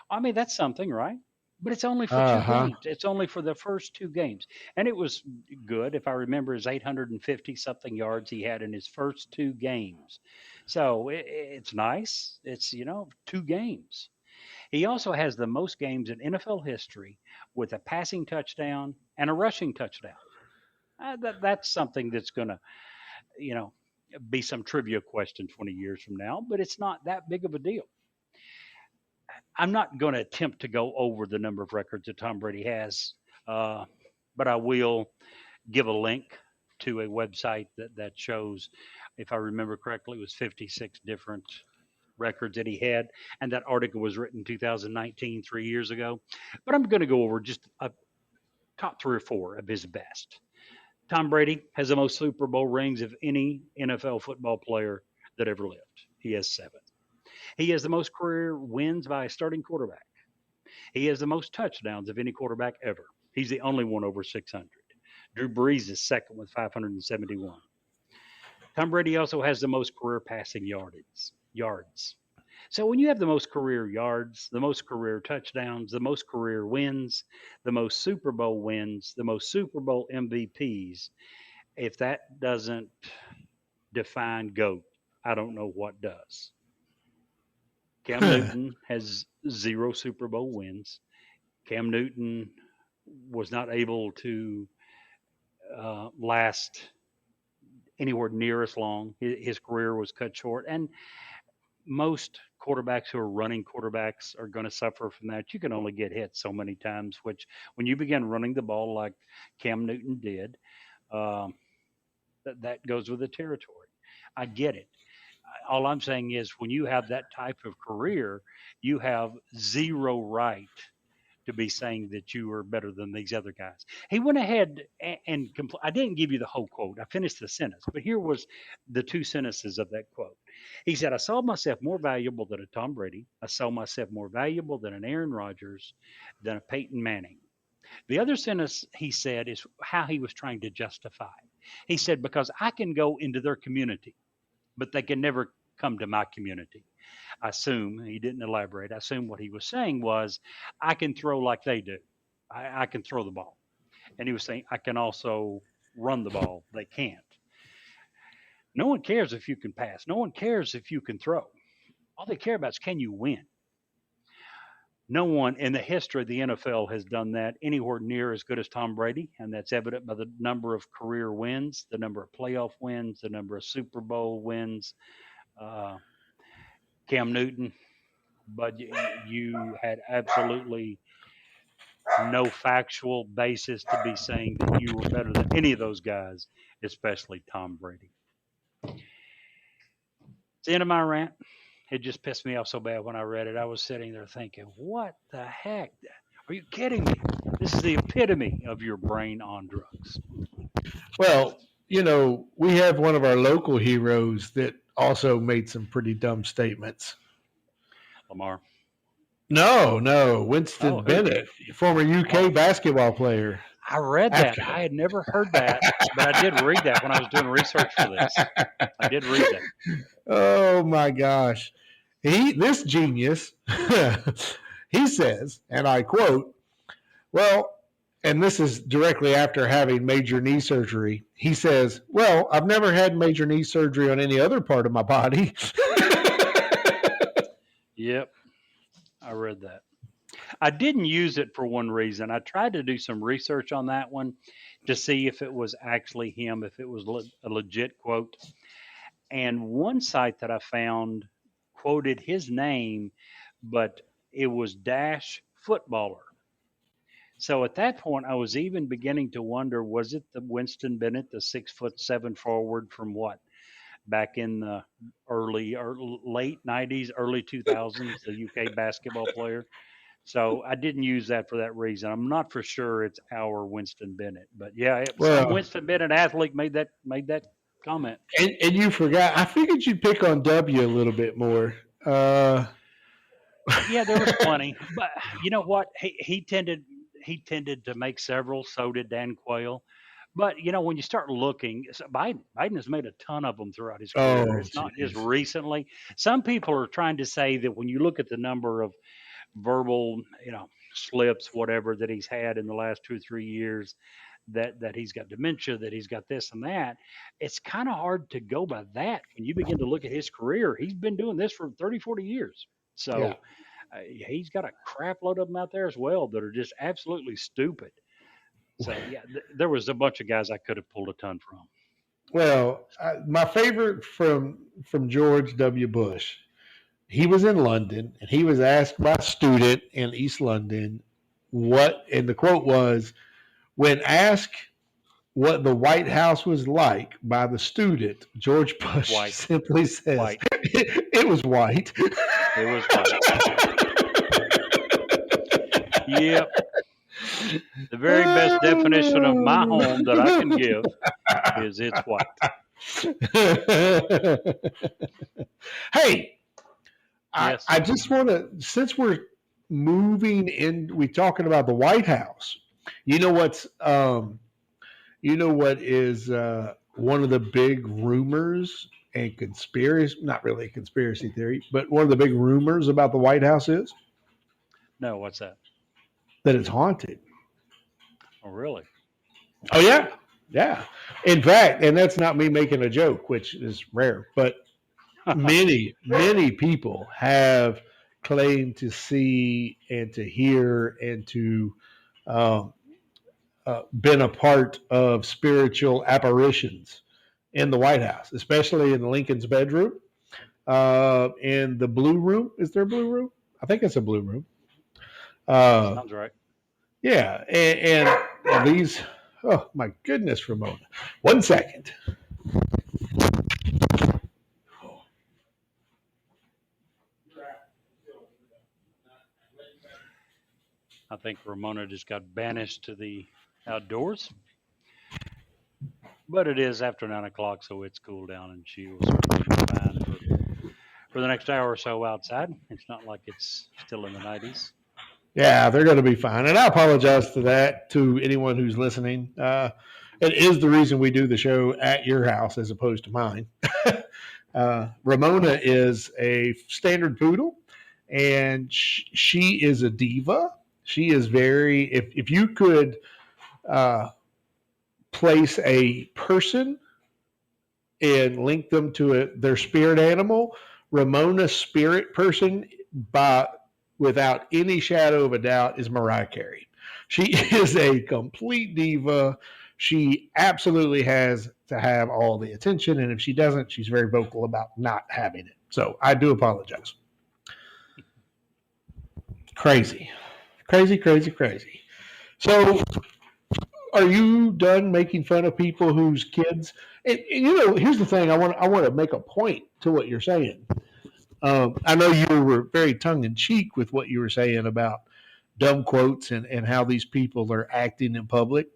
Speaker 1: I mean, that's something, right? But it's only for 2 games. It's only for the first 2 games. And it was good. If I remember, his 850 something yards he had in his first 2 games. So it's nice. It's, 2 games. He also has the most games in NFL history with a passing touchdown and a rushing touchdown. That's something that's going to, be some trivia question 20 years from now, but it's not that big of a deal. I'm not going to attempt to go over the number of records that Tom Brady has, but I will give a link to a website that shows, if I remember correctly, it was 56 different records that he had, and that article was written in 2019, 3 years ago. But I'm going to go over just a top 3 or 4 of his best. Tom Brady has the most Super Bowl rings of any NFL football player that ever lived. He has 7. He has the most career wins by a starting quarterback. He has the most touchdowns of any quarterback ever. He's the only one over 600. Drew Brees is second with 571. Tom Brady also has the most career passing yards. So when you have the most career yards, the most career touchdowns, the most career wins, the most Super Bowl wins, the most Super Bowl MVPs, if that doesn't define GOAT, I don't know what does. Cam Newton has 0 Super Bowl wins. Cam Newton was not able to last anywhere near as long. His career was cut short. And most quarterbacks who are running quarterbacks are going to suffer from that. You can only get hit so many times, which when you begin running the ball like Cam Newton did, that goes with the territory. I get it. All I'm saying is when you have that type of career, you have 0 right to be saying that you are better than these other guys. He went ahead and I didn't give you the whole quote. I finished the sentence, but here was the 2 sentences of that quote. He said, I saw myself more valuable than a Tom Brady. I saw myself more valuable than an Aaron Rodgers, than a Peyton Manning. The other sentence he said is how he was trying to justify it. He said, because I can go into their community, but they can never come to my community. I assume, he didn't elaborate, I assume what he was saying was, I can throw like they do. I can throw the ball. And he was saying, I can also run the ball. They can't. No one cares if you can pass. No one cares if you can throw. All they care about is can you win? No one in the history of the NFL has done that anywhere near as good as Tom Brady, and that's evident by the number of career wins, the number of playoff wins, the number of Super Bowl wins. Cam Newton, but you had absolutely no factual basis to be saying that you were better than any of those guys, especially Tom Brady. It's the end of my rant. It just pissed me off so bad when I read it. I was sitting there thinking, what the heck? Are you kidding me? This is the epitome of your brain on drugs.
Speaker 2: Well, we have one of our local heroes that also made some pretty dumb statements.
Speaker 1: Lamar.
Speaker 2: No, Winston
Speaker 1: Oh, who?
Speaker 2: Bennett, former UK
Speaker 1: Oh,
Speaker 2: basketball player.
Speaker 1: I read that. I had never heard that, but I did read that when I was doing research for this. I did read that.
Speaker 2: Oh my gosh. This genius, he says, and I quote, well, and this is directly after having major knee surgery. He says, well, I've never had major knee surgery on any other part of my body.
Speaker 1: Yep, I read that. I didn't use it for one reason. I tried to do some research on that one to see if it was actually him, if it was a legit quote. And one site that I found quoted his name, but it was dash footballer. So at that point, I was even beginning to wonder, was it the Winston Bennett, the 6'7" forward from what, back in the early or late 90s, early 2000s, the UK basketball player? So I didn't use that for that reason. I'm not for sure it's our Winston Bennett, but yeah, some
Speaker 2: Well,
Speaker 1: Winston Bennett athlete made that comment.
Speaker 2: and you forgot. I figured you'd pick on W a little bit more. Uh,
Speaker 1: Yeah, there was plenty, but you know what? He tended to make several. So did Dan Quayle. But when you start looking, Biden has made a ton of them throughout his career.
Speaker 2: oh,
Speaker 1: It's not just
Speaker 2: jeez.
Speaker 1: recently. Some people are trying to say that when you look at the number of verbal, slips, whatever that he's had in the last 2 or 3 years, that he's got dementia, that he's got this and that. It's kind of hard to go by that when you begin to look at his career. He's been doing this for 30, 40 years.
Speaker 2: Yeah.
Speaker 1: So he's got a crap load of them out there as well that are just absolutely stupid. So yeah, there was a bunch of guys I could have pulled a ton from.
Speaker 2: Well, my favorite from George W. Bush. He was in London and he was asked by a student in East London and the quote was, when asked what the White House was like by the student, George Bush
Speaker 1: White,
Speaker 2: simply says,
Speaker 1: white,
Speaker 2: it was white.
Speaker 1: it was white. Yep, the very best definition of my home that I can give is it's white.
Speaker 2: Hey,
Speaker 1: Yes.
Speaker 2: I just want to, since we're moving in, we're talking about the White House. You know what's, you know what is one of the big rumors and conspiracy, not really a conspiracy theory, but one of the big rumors about the White House is
Speaker 1: No, what's that?
Speaker 2: that it's haunted.
Speaker 1: Oh, really?
Speaker 2: Oh, yeah. Yeah. In fact, and that's not me making a joke, which is rare, but many people have claimed to see and to hear and to um, been a part of spiritual apparitions in the White House, especially in Lincoln's bedroom, in the blue room. Is there a blue room? I think it's a blue room.
Speaker 1: Sounds right.
Speaker 2: Yeah, and these. Oh my goodness, Ramona! 1 second.
Speaker 1: I think Ramona just got banished to the outdoors. But it is after 9 o'clock, so it's cooled down, and she will certainly be fine for the next hour or so outside. It's not like it's still in the 90s.
Speaker 2: Yeah, they're going to be fine, and I apologize to that to anyone who's listening. It is the reason we do the show at your house as opposed to mine. Ramona is a standard poodle, and she is a diva. She is very. If you could uh, place a person and link them to their spirit animal, Ramona's spirit person, by without any shadow of a doubt, is Mariah Carey. She is a complete diva. She absolutely has to have all the attention, and if she doesn't, she's very vocal about not having it. So I do apologize. Crazy, crazy, crazy, crazy. So, are you done making fun of people whose kids? And here's the thing. I want to make a point to what you're saying. I know you were very tongue in cheek with what you were saying about dumb quotes and how these people are acting in public.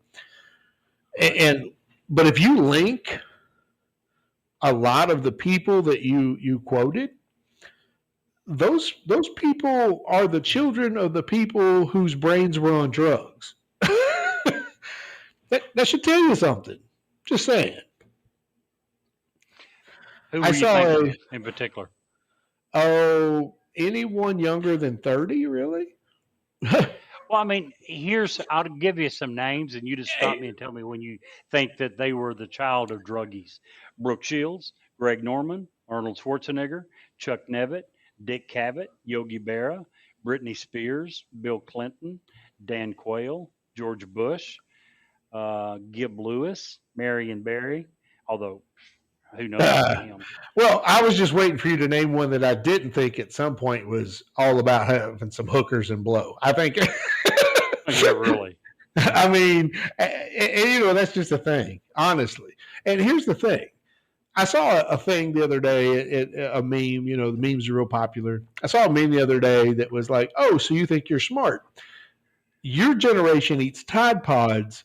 Speaker 2: But if you link a lot of the people that you quoted, those people are the children of the people whose brains were on drugs. That should tell you something. Just saying.
Speaker 1: Who
Speaker 2: I
Speaker 1: were you
Speaker 2: saw
Speaker 1: thinking of in particular?
Speaker 2: anyone younger than 30, really?
Speaker 1: Well, I mean, I'll give you some names and you just stop me and tell me when you think that they were the child of druggies. Brooke Shields, Greg Norman, Arnold Schwarzenegger, Chuck Nevitt, Dick Cavett, Yogi Berra, Britney Spears, Bill Clinton, Dan Quayle, George Bush, Gib Lewis, Marion Barry, although who knows about him?
Speaker 2: Well, I was just waiting for you to name one that I didn't think at some point was all about having some hookers and blow. I think.
Speaker 1: Yeah, really.
Speaker 2: I mean, and that's just a thing, honestly. And here's the thing. I saw a thing the other day, a meme. The memes are real popular. I saw a meme the other day that was like, "Oh, so you think you're smart? Your generation eats Tide Pods,"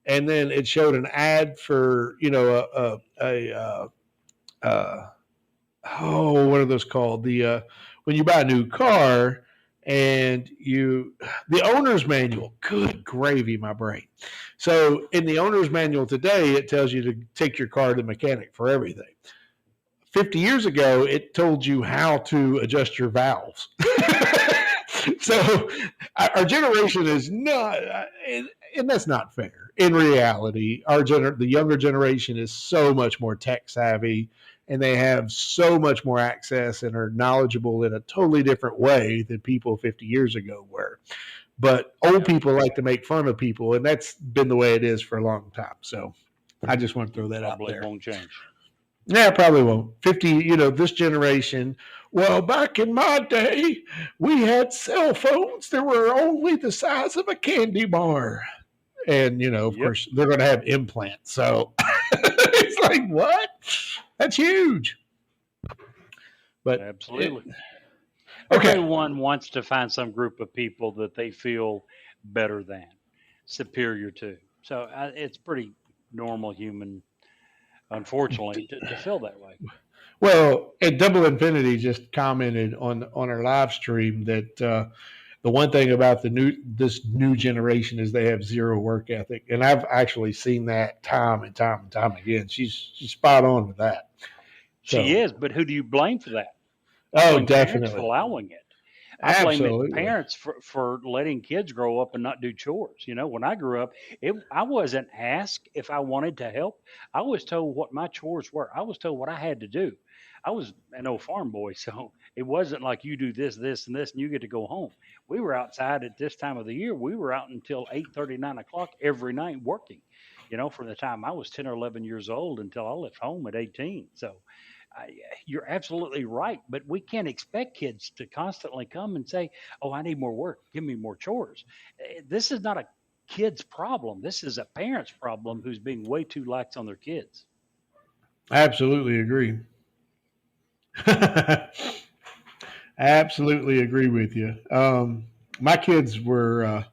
Speaker 2: and then it showed an ad for what are those called? The when you buy a new car and the owner's manual. Good gravy, my brain. So in the owner's manual today, it tells you to take your car to the mechanic for everything. 50 years ago, it told you how to adjust your valves. So our generation is not, and that's not fair. In reality, the younger generation is so much more tech savvy, and they have so much more access and are knowledgeable in a totally different way than people 50 years ago were. But old people like to make fun of people, and that's been the way it is for a long time. So I just want to throw that out there.
Speaker 1: Probably won't change.
Speaker 2: Yeah, probably won't. 50, this generation. Well, back in my day, we had cell phones that were only the size of a candy bar. And, of course, they're going to have implants. So it's like, what? That's huge. But
Speaker 1: absolutely.
Speaker 2: Okay.
Speaker 1: Everyone wants to find some group of people that they feel better than, superior to. So it's pretty normal human, unfortunately, to feel that way.
Speaker 2: Well, Double Infinity just commented on our live stream that the one thing about this new generation is they have zero work ethic, and I've actually seen that time and time and time again. She's spot on with that.
Speaker 1: She is, but who do you blame for that?
Speaker 2: Oh, definitely.
Speaker 1: For allowing it. I blame parents for letting kids grow up and not do chores. When I grew up, I wasn't asked if I wanted to help. I was told what my chores were. I was told what I had to do. I was an old farm boy, so it wasn't like you do this, this, and this, and you get to go home. We were outside at this time of the year. We were out until 8:30, 9 o'clock every night working, from the time I was 10 or 11 years old until I left home at 18. So you're absolutely right, but we can't expect kids to constantly come and say, "Oh, I need more work. Give me more chores." This is not a kid's problem. This is a parent's problem who's being way too lax on their kids.
Speaker 2: Absolutely agree. Absolutely agree with you. My kids were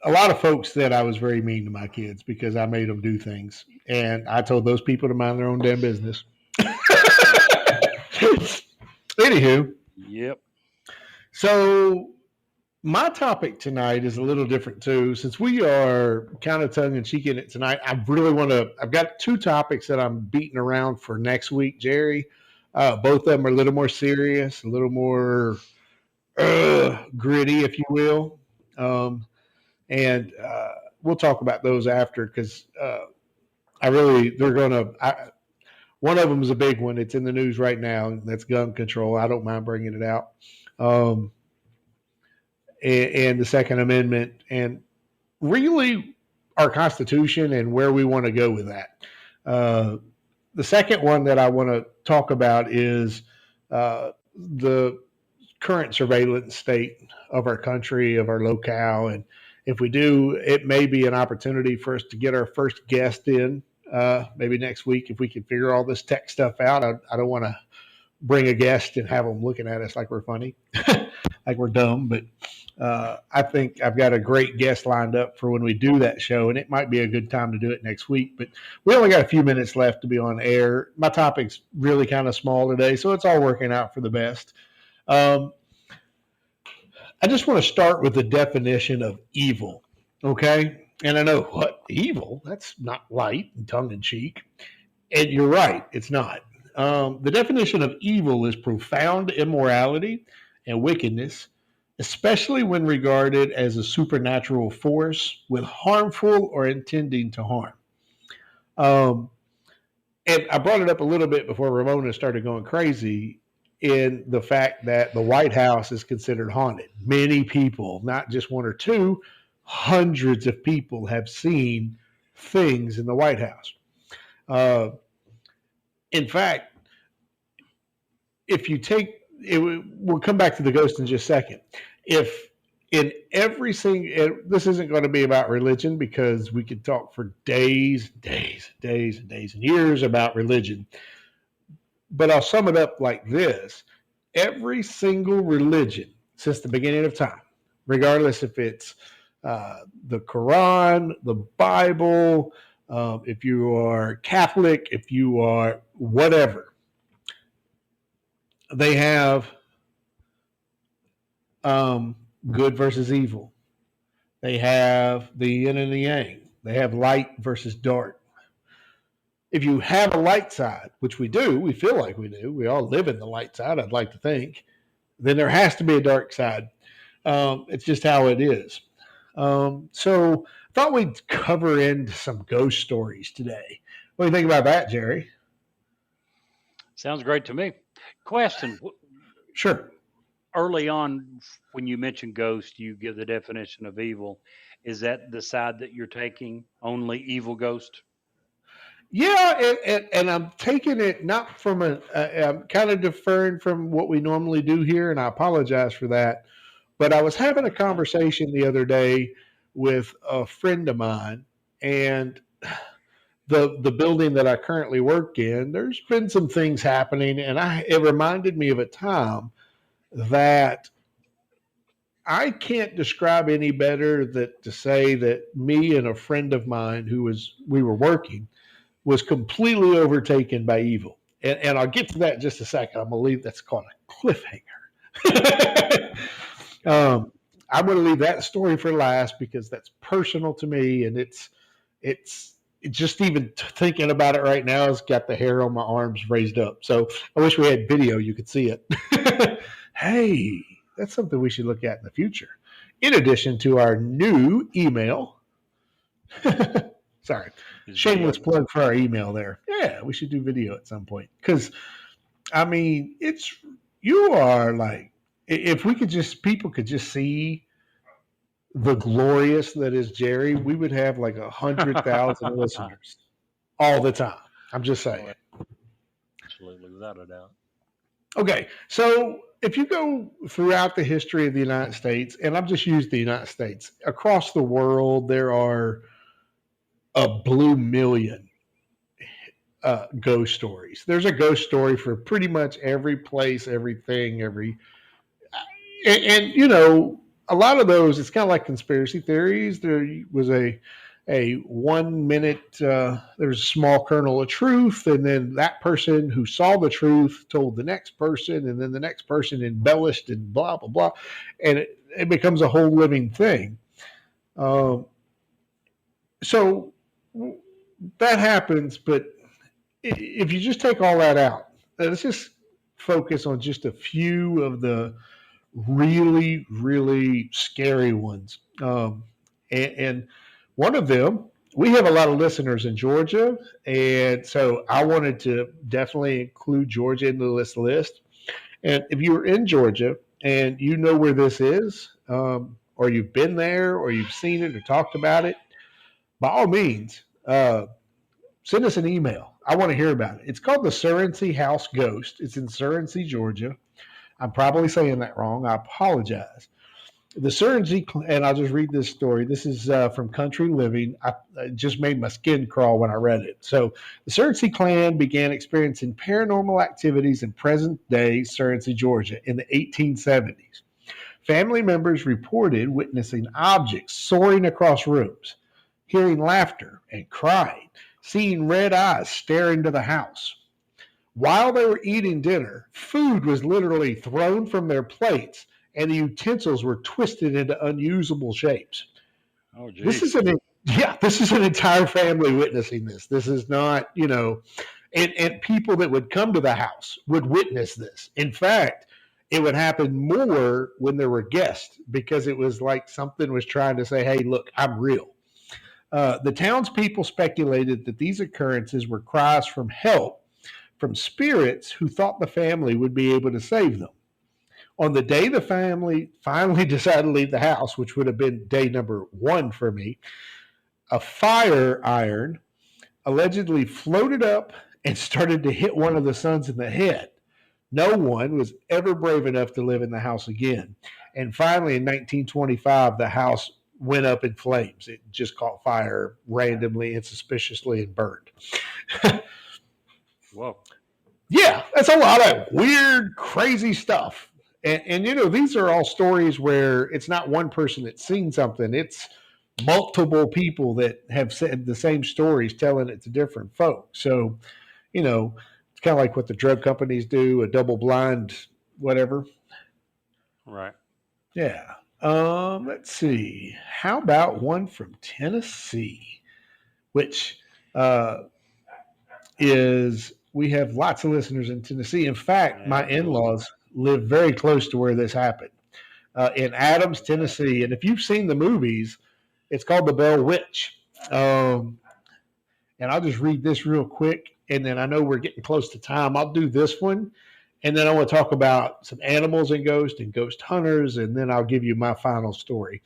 Speaker 2: a lot of folks said I was very mean to my kids because I made them do things, and I told those people to mind their own damn business. Anywho,
Speaker 1: yep.
Speaker 2: So my topic tonight is a little different too. Since we are kind of tongue in cheek in it tonight, I've got two topics that I'm beating around for next week, Jerry. Both of them are a little more serious, a little more gritty, if you will. And we'll talk about those after because one of them is a big one. It's in the news right now. And that's gun control. I don't mind bringing it out. And the Second Amendment and really our Constitution and where we want to go with that. The second one that I want to talk about is the current surveillance state of our country, of our locale. And if we do, it may be an opportunity for us to get our first guest in maybe next week if we can figure all this tech stuff out. I don't want to bring a guest and have them looking at us like we're funny, like we're dumb. But I think I've got a great guest lined up for when we do that show, and it might be a good time to do it next week. But we only got a few minutes left to be on air. My topic's really kind of small today, so it's all working out for the best. I just want to start with the definition of evil, okay? And I know what evil, that's not light and tongue in cheek. And you're right, it's not. The definition of evil is profound immorality and wickedness, especially when regarded as a supernatural force with harmful or intending to harm. And I brought it up a little bit before Ramona started going crazy in the fact that the White House is considered haunted. Many people, not just one or two, hundreds of people have seen things in the White House. In fact, if you take it, we'll come back to the ghost in just a second. If in every single, this isn't going to be about religion because we could talk for days and years about religion. But I'll sum it up like this. Every single religion since the beginning of time, regardless if it's the Quran, the Bible, if you are Catholic, if you are whatever, they have good versus evil. They have the yin and the yang. They have light versus dark. If you have a light side, which we do, we feel like we do, we all live in the light side, I'd like to think, then there has to be a dark side. It's just how it is. So I thought we'd cover into some ghost stories today. What do you think about that, Jerry?
Speaker 1: Sounds great to me. Question.
Speaker 2: Sure.
Speaker 1: Early on, when you mention ghost, you give the definition of evil. Is that the side that you're taking, only evil ghost?
Speaker 2: Yeah, and I'm taking it not from I'm kind of deferring from what we normally do here, and I apologize for that. But I was having a conversation the other day with a friend of mine, and the building that I currently work in, there's been some things happening, and it reminded me of a time that I can't describe any better that to say that me and a friend of mine we were working was completely overtaken by evil. And I'll get to that in just a second. I believe that's called a cliffhanger. I'm going to leave that story for last because that's personal to me, and it's just even thinking about it right now has got the hair on my arms raised up. So I wish we had video; you could see it. Hey, that's something we should look at in the future. In addition to our new email. Sorry. Shameless plug for our email there. Yeah, we should do video at some point. Because, I mean, you are like, if people could just see the glorious that is Jerry, we would have like 100,000 listeners all the time. I'm just saying.
Speaker 1: Absolutely, without a doubt.
Speaker 2: Okay, so if you go throughout the history of the United States, and I've just used the United States, across the world, there are a blue million ghost stories. There's a ghost story for pretty much every place, everything, and you know, a lot of those, it's kind of like conspiracy theories. There was a 1 minute, there was a small kernel of truth, and then that person who saw the truth told the next person, and then the next person embellished and blah, blah, blah. And it becomes a whole living thing. So that happens, but if you just take all that out, let's just focus on just a few of the really, really scary ones. And one of them, we have a lot of listeners in Georgia, and so I wanted to definitely include Georgia into this list. And if you're in Georgia and you know where this is, or you've been there, or you've seen it or talked about it, by all means, send us an email. I want to hear about it. It's called the Surrency House Ghost. It's in Surrency, Georgia. I'm probably saying that wrong. I apologize. The Surrency, and I'll just read this story. This is from Country Living. I just made my skin crawl when I read it. So the Surrency clan began experiencing paranormal activities in present-day Surrency, Georgia in the 1870s. Family members reported witnessing objects soaring across rooms, hearing laughter and crying, seeing red eyes stare into the house. While they were eating dinner, food was literally thrown from their plates and the utensils were twisted into unusable shapes.
Speaker 1: Oh,
Speaker 2: This
Speaker 1: geez.
Speaker 2: is an this is an entire family witnessing this. This is not, and people that would come to the house would witness this. In fact, it would happen more when there were guests because it was like something was trying to say, "Hey, look, I'm real." The townspeople speculated that these occurrences were cries from help from spirits who thought the family would be able to save them. On the day the family finally decided to leave the house, which would have been day number 1 for me, a fire iron allegedly floated up and started to hit one of the sons in the head. No one was ever brave enough to live in the house again. And finally, in 1925, the house went up in flames. It just caught fire randomly and suspiciously and burned.
Speaker 1: Whoa.
Speaker 2: Yeah, that's a lot of weird, crazy stuff. And these are all stories where it's not one person that's seen something, it's multiple people that have said the same stories telling it to different folks. So, it's kind of like what the drug companies do, a double blind, whatever.
Speaker 1: Right.
Speaker 2: Yeah. Let's see. How about one from Tennessee, which is we have lots of listeners in Tennessee. In fact, my in-laws live very close to where this happened, in Adams, Tennessee. And if you've seen the movies, it's called The Bell Witch. And I'll just read this real quick, and then I know we're getting close to time. I'll do this one, and then I want to talk about some animals and ghost hunters, and then I'll give you my final story.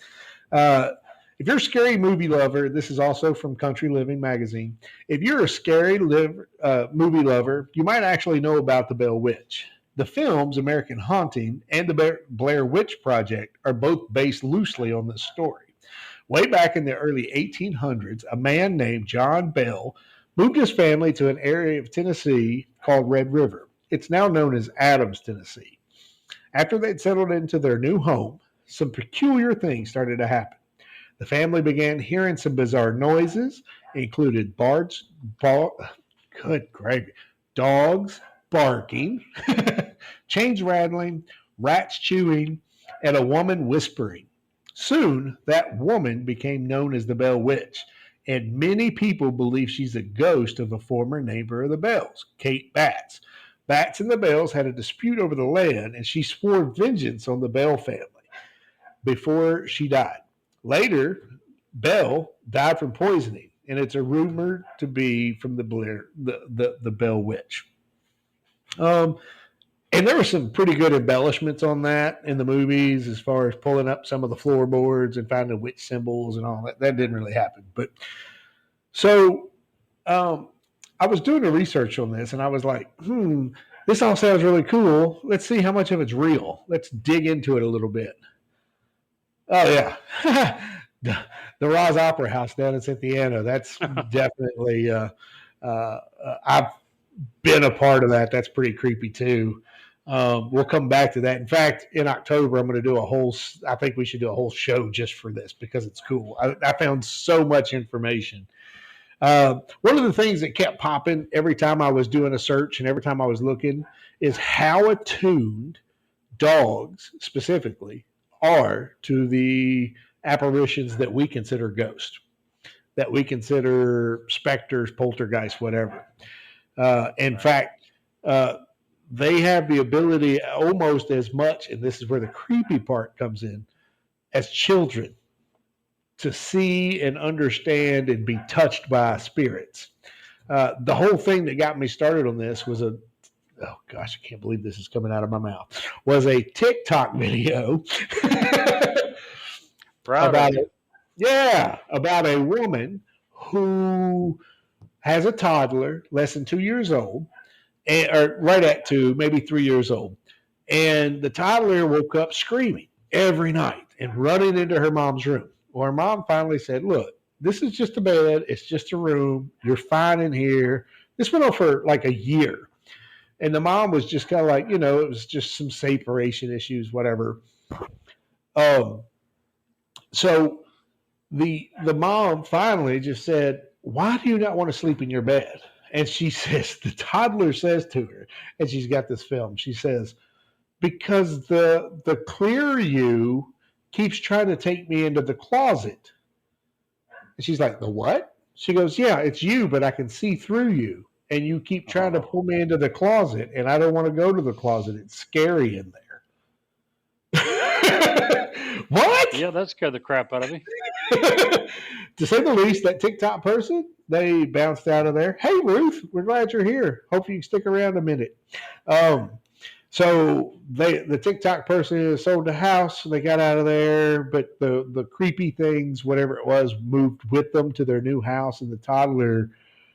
Speaker 2: If you're a scary movie lover, this is also from Country Living magazine. If you're a scary movie lover, you might actually know about The Bell Witch. The films American Haunting and The Blair Witch Project are both based loosely on this story. Way back in the early 1800s, a man named John Bell moved his family to an area of Tennessee called Red River. It's now known as Adams, Tennessee. After they'd settled into their new home, some peculiar things started to happen. The family began hearing some bizarre noises, included good gravy, dogs barking, chains rattling, rats chewing, and a woman whispering. Soon, that woman became known as the Bell Witch, and many people believe she's a ghost of a former neighbor of the Bells, Kate Batts. Batts and the Bells had a dispute over the land, and she swore vengeance on the Bell family before she died. Later, Bell died from poisoning, and it's a rumor to be from the Bell Witch. And there were some pretty good embellishments on that in the movies, as far as pulling up some of the floorboards and finding witch symbols and all that. That didn't really happen. But so I was doing the research on this, and I was like, this all sounds really cool. Let's see how much of it's real. Let's dig into it a little bit. Oh, yeah. The Roz Opera House down in Cynthiana. That's definitely, I've been a part of that. That's pretty creepy, too. We'll come back to that. In fact, in October, I'm going to do I think we should do a whole show just for this because it's cool. I found so much information. One of the things that kept popping every time I was doing a search and every time I was looking is how attuned dogs specifically are to the apparitions that we consider ghosts, that we consider specters, poltergeists, whatever. In fact, they have the ability almost as much, and this is where the creepy part comes in, as children to see and understand and be touched by spirits. The whole thing that got me started on this was oh gosh, I can't believe this is coming out of my mouth, was a TikTok video about a woman who has a toddler less than 2 years old, or right at 2, maybe 3 years old. And the toddler woke up screaming every night and running into her mom's room. Well, her mom finally said, look, this is just a bed. It's just a room. You're fine in here. This went on for like a year. And the mom was just kind of like, it was just some separation issues, whatever. Um, so the mom finally just said, "Why do you not want to sleep in your bed?" And she says, the toddler says to her, and she's got this film. She says, "Because the clear you keeps trying to take me into the closet." And she's like, "The what?" She goes, "Yeah, it's you, but I can see through you. And you keep trying to
Speaker 1: Oh,
Speaker 2: pull me into the closet, and I don't want to go to the closet. It's scary in there." What?
Speaker 1: yeah, that scared the crap out of me.
Speaker 2: To say the least, that TikTok person, they bounced out of there. "Hey, Ruth, we're glad you're here. Hope you can stick around a minute." Um, so the TikTok person sold the house. They got out of there, but the creepy things, whatever it was, moved with them to their new house, and the toddler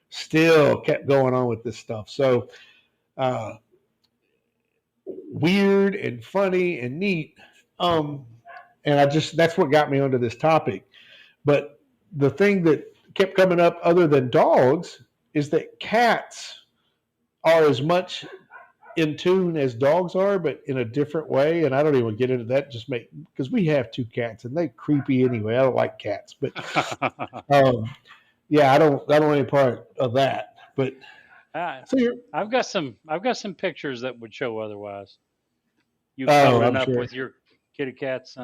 Speaker 2: still kept going on with this stuff. So uh, weird and funny and neat. Um, and that's what got me onto this topic. But the thing that kept coming up, other than dogs, is that cats are as much in tune as dogs are, but in a different way. And I don't even get into that. Just make because we have two cats and they're creepy anyway. I don't like cats, but um, yeah, I don't want any part of that. But
Speaker 1: I,
Speaker 2: so you're,
Speaker 1: I've got some pictures that would show otherwise. You
Speaker 2: oh,
Speaker 1: cuddling
Speaker 2: I'm
Speaker 1: up
Speaker 2: sure.
Speaker 1: with your kitty cats.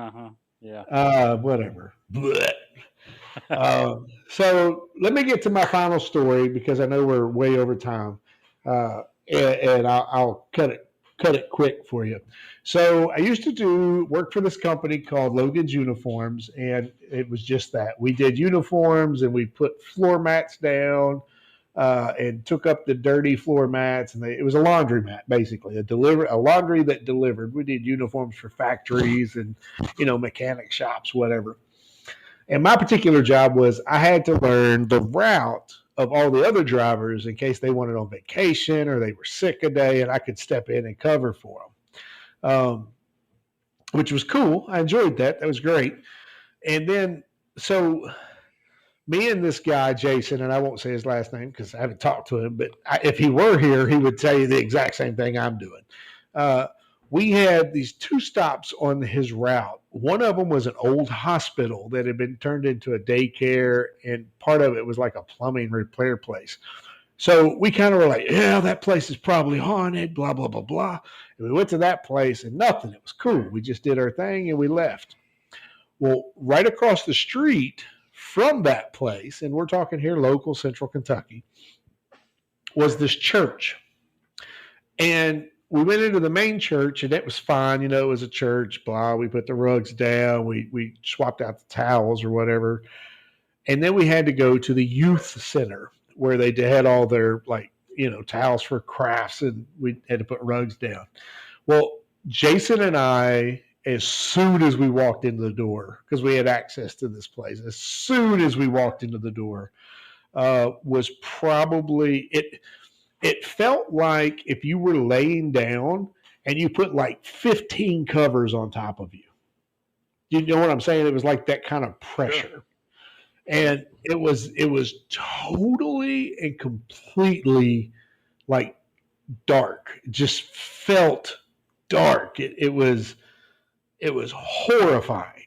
Speaker 1: Yeah.
Speaker 2: Whatever. So let me get to my final story because I know we're way over time, and I'll cut it quick for you. So I used to do work for this company called Logan's Uniforms, and it was just that we did uniforms and we put floor mats down. And took up the dirty floor mats, and it was a laundromat basically, a laundry that delivered. We did uniforms for factories and mechanic shops, whatever. And my particular job was I had to learn the route of all the other drivers in case they wanted on vacation or they were sick a day, and I could step in and cover for them, which was cool. I enjoyed that. That was great. And then, so me and this guy, Jason, and I won't say his last name because I haven't talked to him, but if he were here, he would tell you the exact same thing I'm doing. Uh, we had these two stops on his route. One of them was an old hospital that had been turned into a daycare, and part of it was like a plumbing repair place. So we kind of were like, yeah, that place is probably haunted, blah, blah, blah, blah. And we went to that place and nothing. It was cool. We just did our thing and we left. Well, right across the street from that place, and we're talking here local central Kentucky, was this church. And we went into the main church and it was fine. It was a church, blah. We put the rugs down, we swapped out the towels or whatever. And then we had to go to the youth center where they had all their towels for crafts, and we had to put rugs down. Well, Jason and I, as soon as we walked into the door, because we had access to this place, as soon as we walked into the door, was probably it. It felt like if you were laying down and you put like 15 covers on top of you. You know what I'm saying? It was like that kind of pressure.
Speaker 1: Sure.
Speaker 2: And it was totally and completely like dark. It just felt dark. It was horrifying.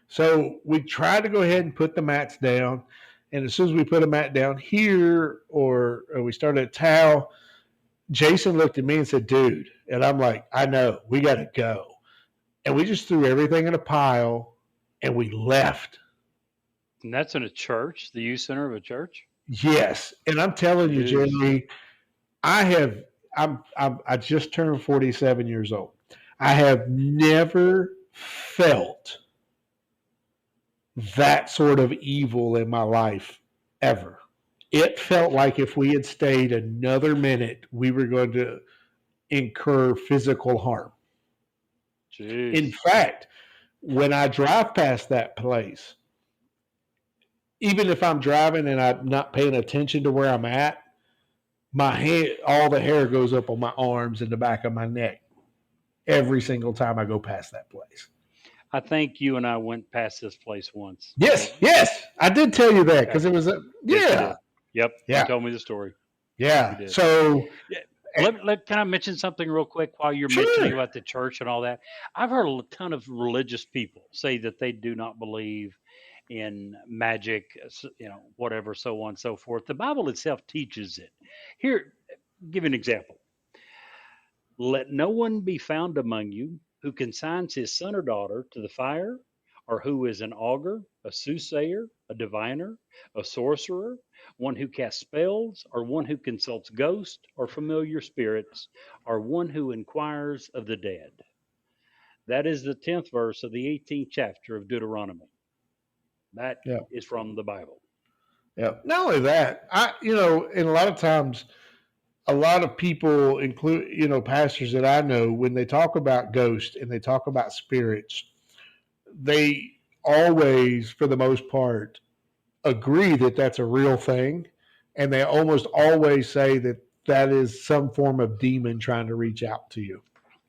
Speaker 2: So we tried to go ahead and put the mats down. And as soon as we put a mat down here or we started a towel, Jason looked at me and said, "Dude," and I'm like, "I know, we got to go." And we just threw everything in a pile and we left.
Speaker 1: And that's in a church, the youth center of a church.
Speaker 2: Yes. And I'm telling you,
Speaker 1: Jeez.
Speaker 2: Jeremy, I have, I just turned 47 years old. I have never felt that sort of evil in my life ever. It felt like if we had stayed another minute, we were going to incur physical harm. In
Speaker 1: Jeez.
Speaker 2: fact, when I drive past that place, even if I'm driving and I'm not paying attention to where I'm at, my head, all the hair goes up on my arms and the back of my neck every single time I go past that place.
Speaker 1: I think you and I went past this place once.
Speaker 2: Yes, yes, I did tell you that
Speaker 1: Okay.
Speaker 2: because it was
Speaker 1: Yes, you
Speaker 2: yeah,
Speaker 1: did. Yep. You
Speaker 2: yeah,
Speaker 1: told me the story. You
Speaker 2: yeah.
Speaker 1: did.
Speaker 2: So
Speaker 1: Yeah. Can I mention something real quick while you're mentioning
Speaker 2: Sure.
Speaker 1: about the church and all that? I've heard a ton of religious people say that they do not believe in magic, whatever, so on and so forth. The Bible itself teaches it. Here, give an example. Let no one be found among you who consigns his son or daughter to the fire, or who is an augur, a soothsayer, a diviner, a sorcerer, one who casts spells, or one who consults ghosts or familiar spirits, or one who inquires of the dead. That is the 10th verse of the 18th chapter of Deuteronomy. That
Speaker 2: Yeah.
Speaker 1: is from the Bible.
Speaker 2: Yeah. Not only that, and a lot of times, a lot of people, include pastors that I know, when they talk about ghosts and they talk about spirits, they always, for the most part, agree that that's a real thing, and they almost always say that that is some form of demon trying to reach out to you,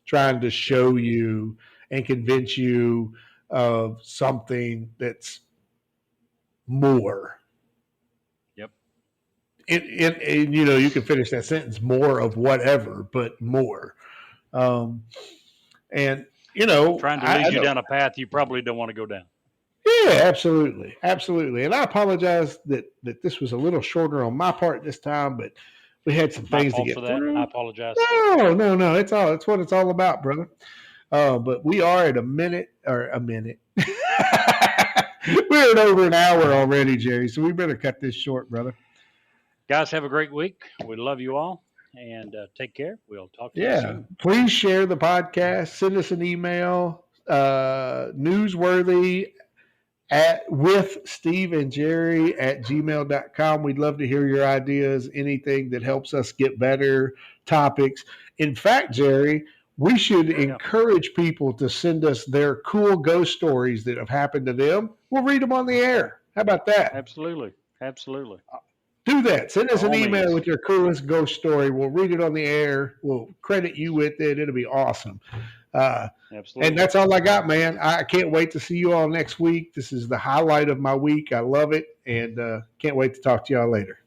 Speaker 2: trying to show you and convince you of something that's more.
Speaker 1: Yep.
Speaker 2: And you can finish that sentence, more of whatever, but more. Um, and
Speaker 1: Trying to
Speaker 2: I
Speaker 1: lead you
Speaker 2: don't.
Speaker 1: down a path you probably don't want to go down.
Speaker 2: Yeah, absolutely, absolutely. And I apologize that this was a little shorter on my part this time, but we had some
Speaker 1: My
Speaker 2: things to
Speaker 1: fault for
Speaker 2: get
Speaker 1: that. I
Speaker 2: through.
Speaker 1: apologize.
Speaker 2: No. It's what it's all about, brother. But we are at a minute. We're at over an hour already, Jerry. So we better cut this short, brother.
Speaker 1: Guys, have a great week. We love you all, and take care. We'll talk to you
Speaker 2: Yeah.
Speaker 1: soon.
Speaker 2: Please share the podcast. Send us an email. Newsworthy with Steve and Jerry at gmail.com. We'd love to hear your ideas, anything that helps us get better, topics. In fact, Jerry, we should encourage people to send us their cool ghost stories that have happened to them. We'll read them on the air. How about that?
Speaker 1: Absolutely.
Speaker 2: Do that. Send us an email
Speaker 1: means.
Speaker 2: with your coolest ghost story. We'll read it on the air. We'll credit you with it. It'll be awesome.
Speaker 1: Absolutely.
Speaker 2: And that's all I got, man. I can't wait to see you all next week. This is the highlight of my week. I love it, and can't wait to talk to y'all later.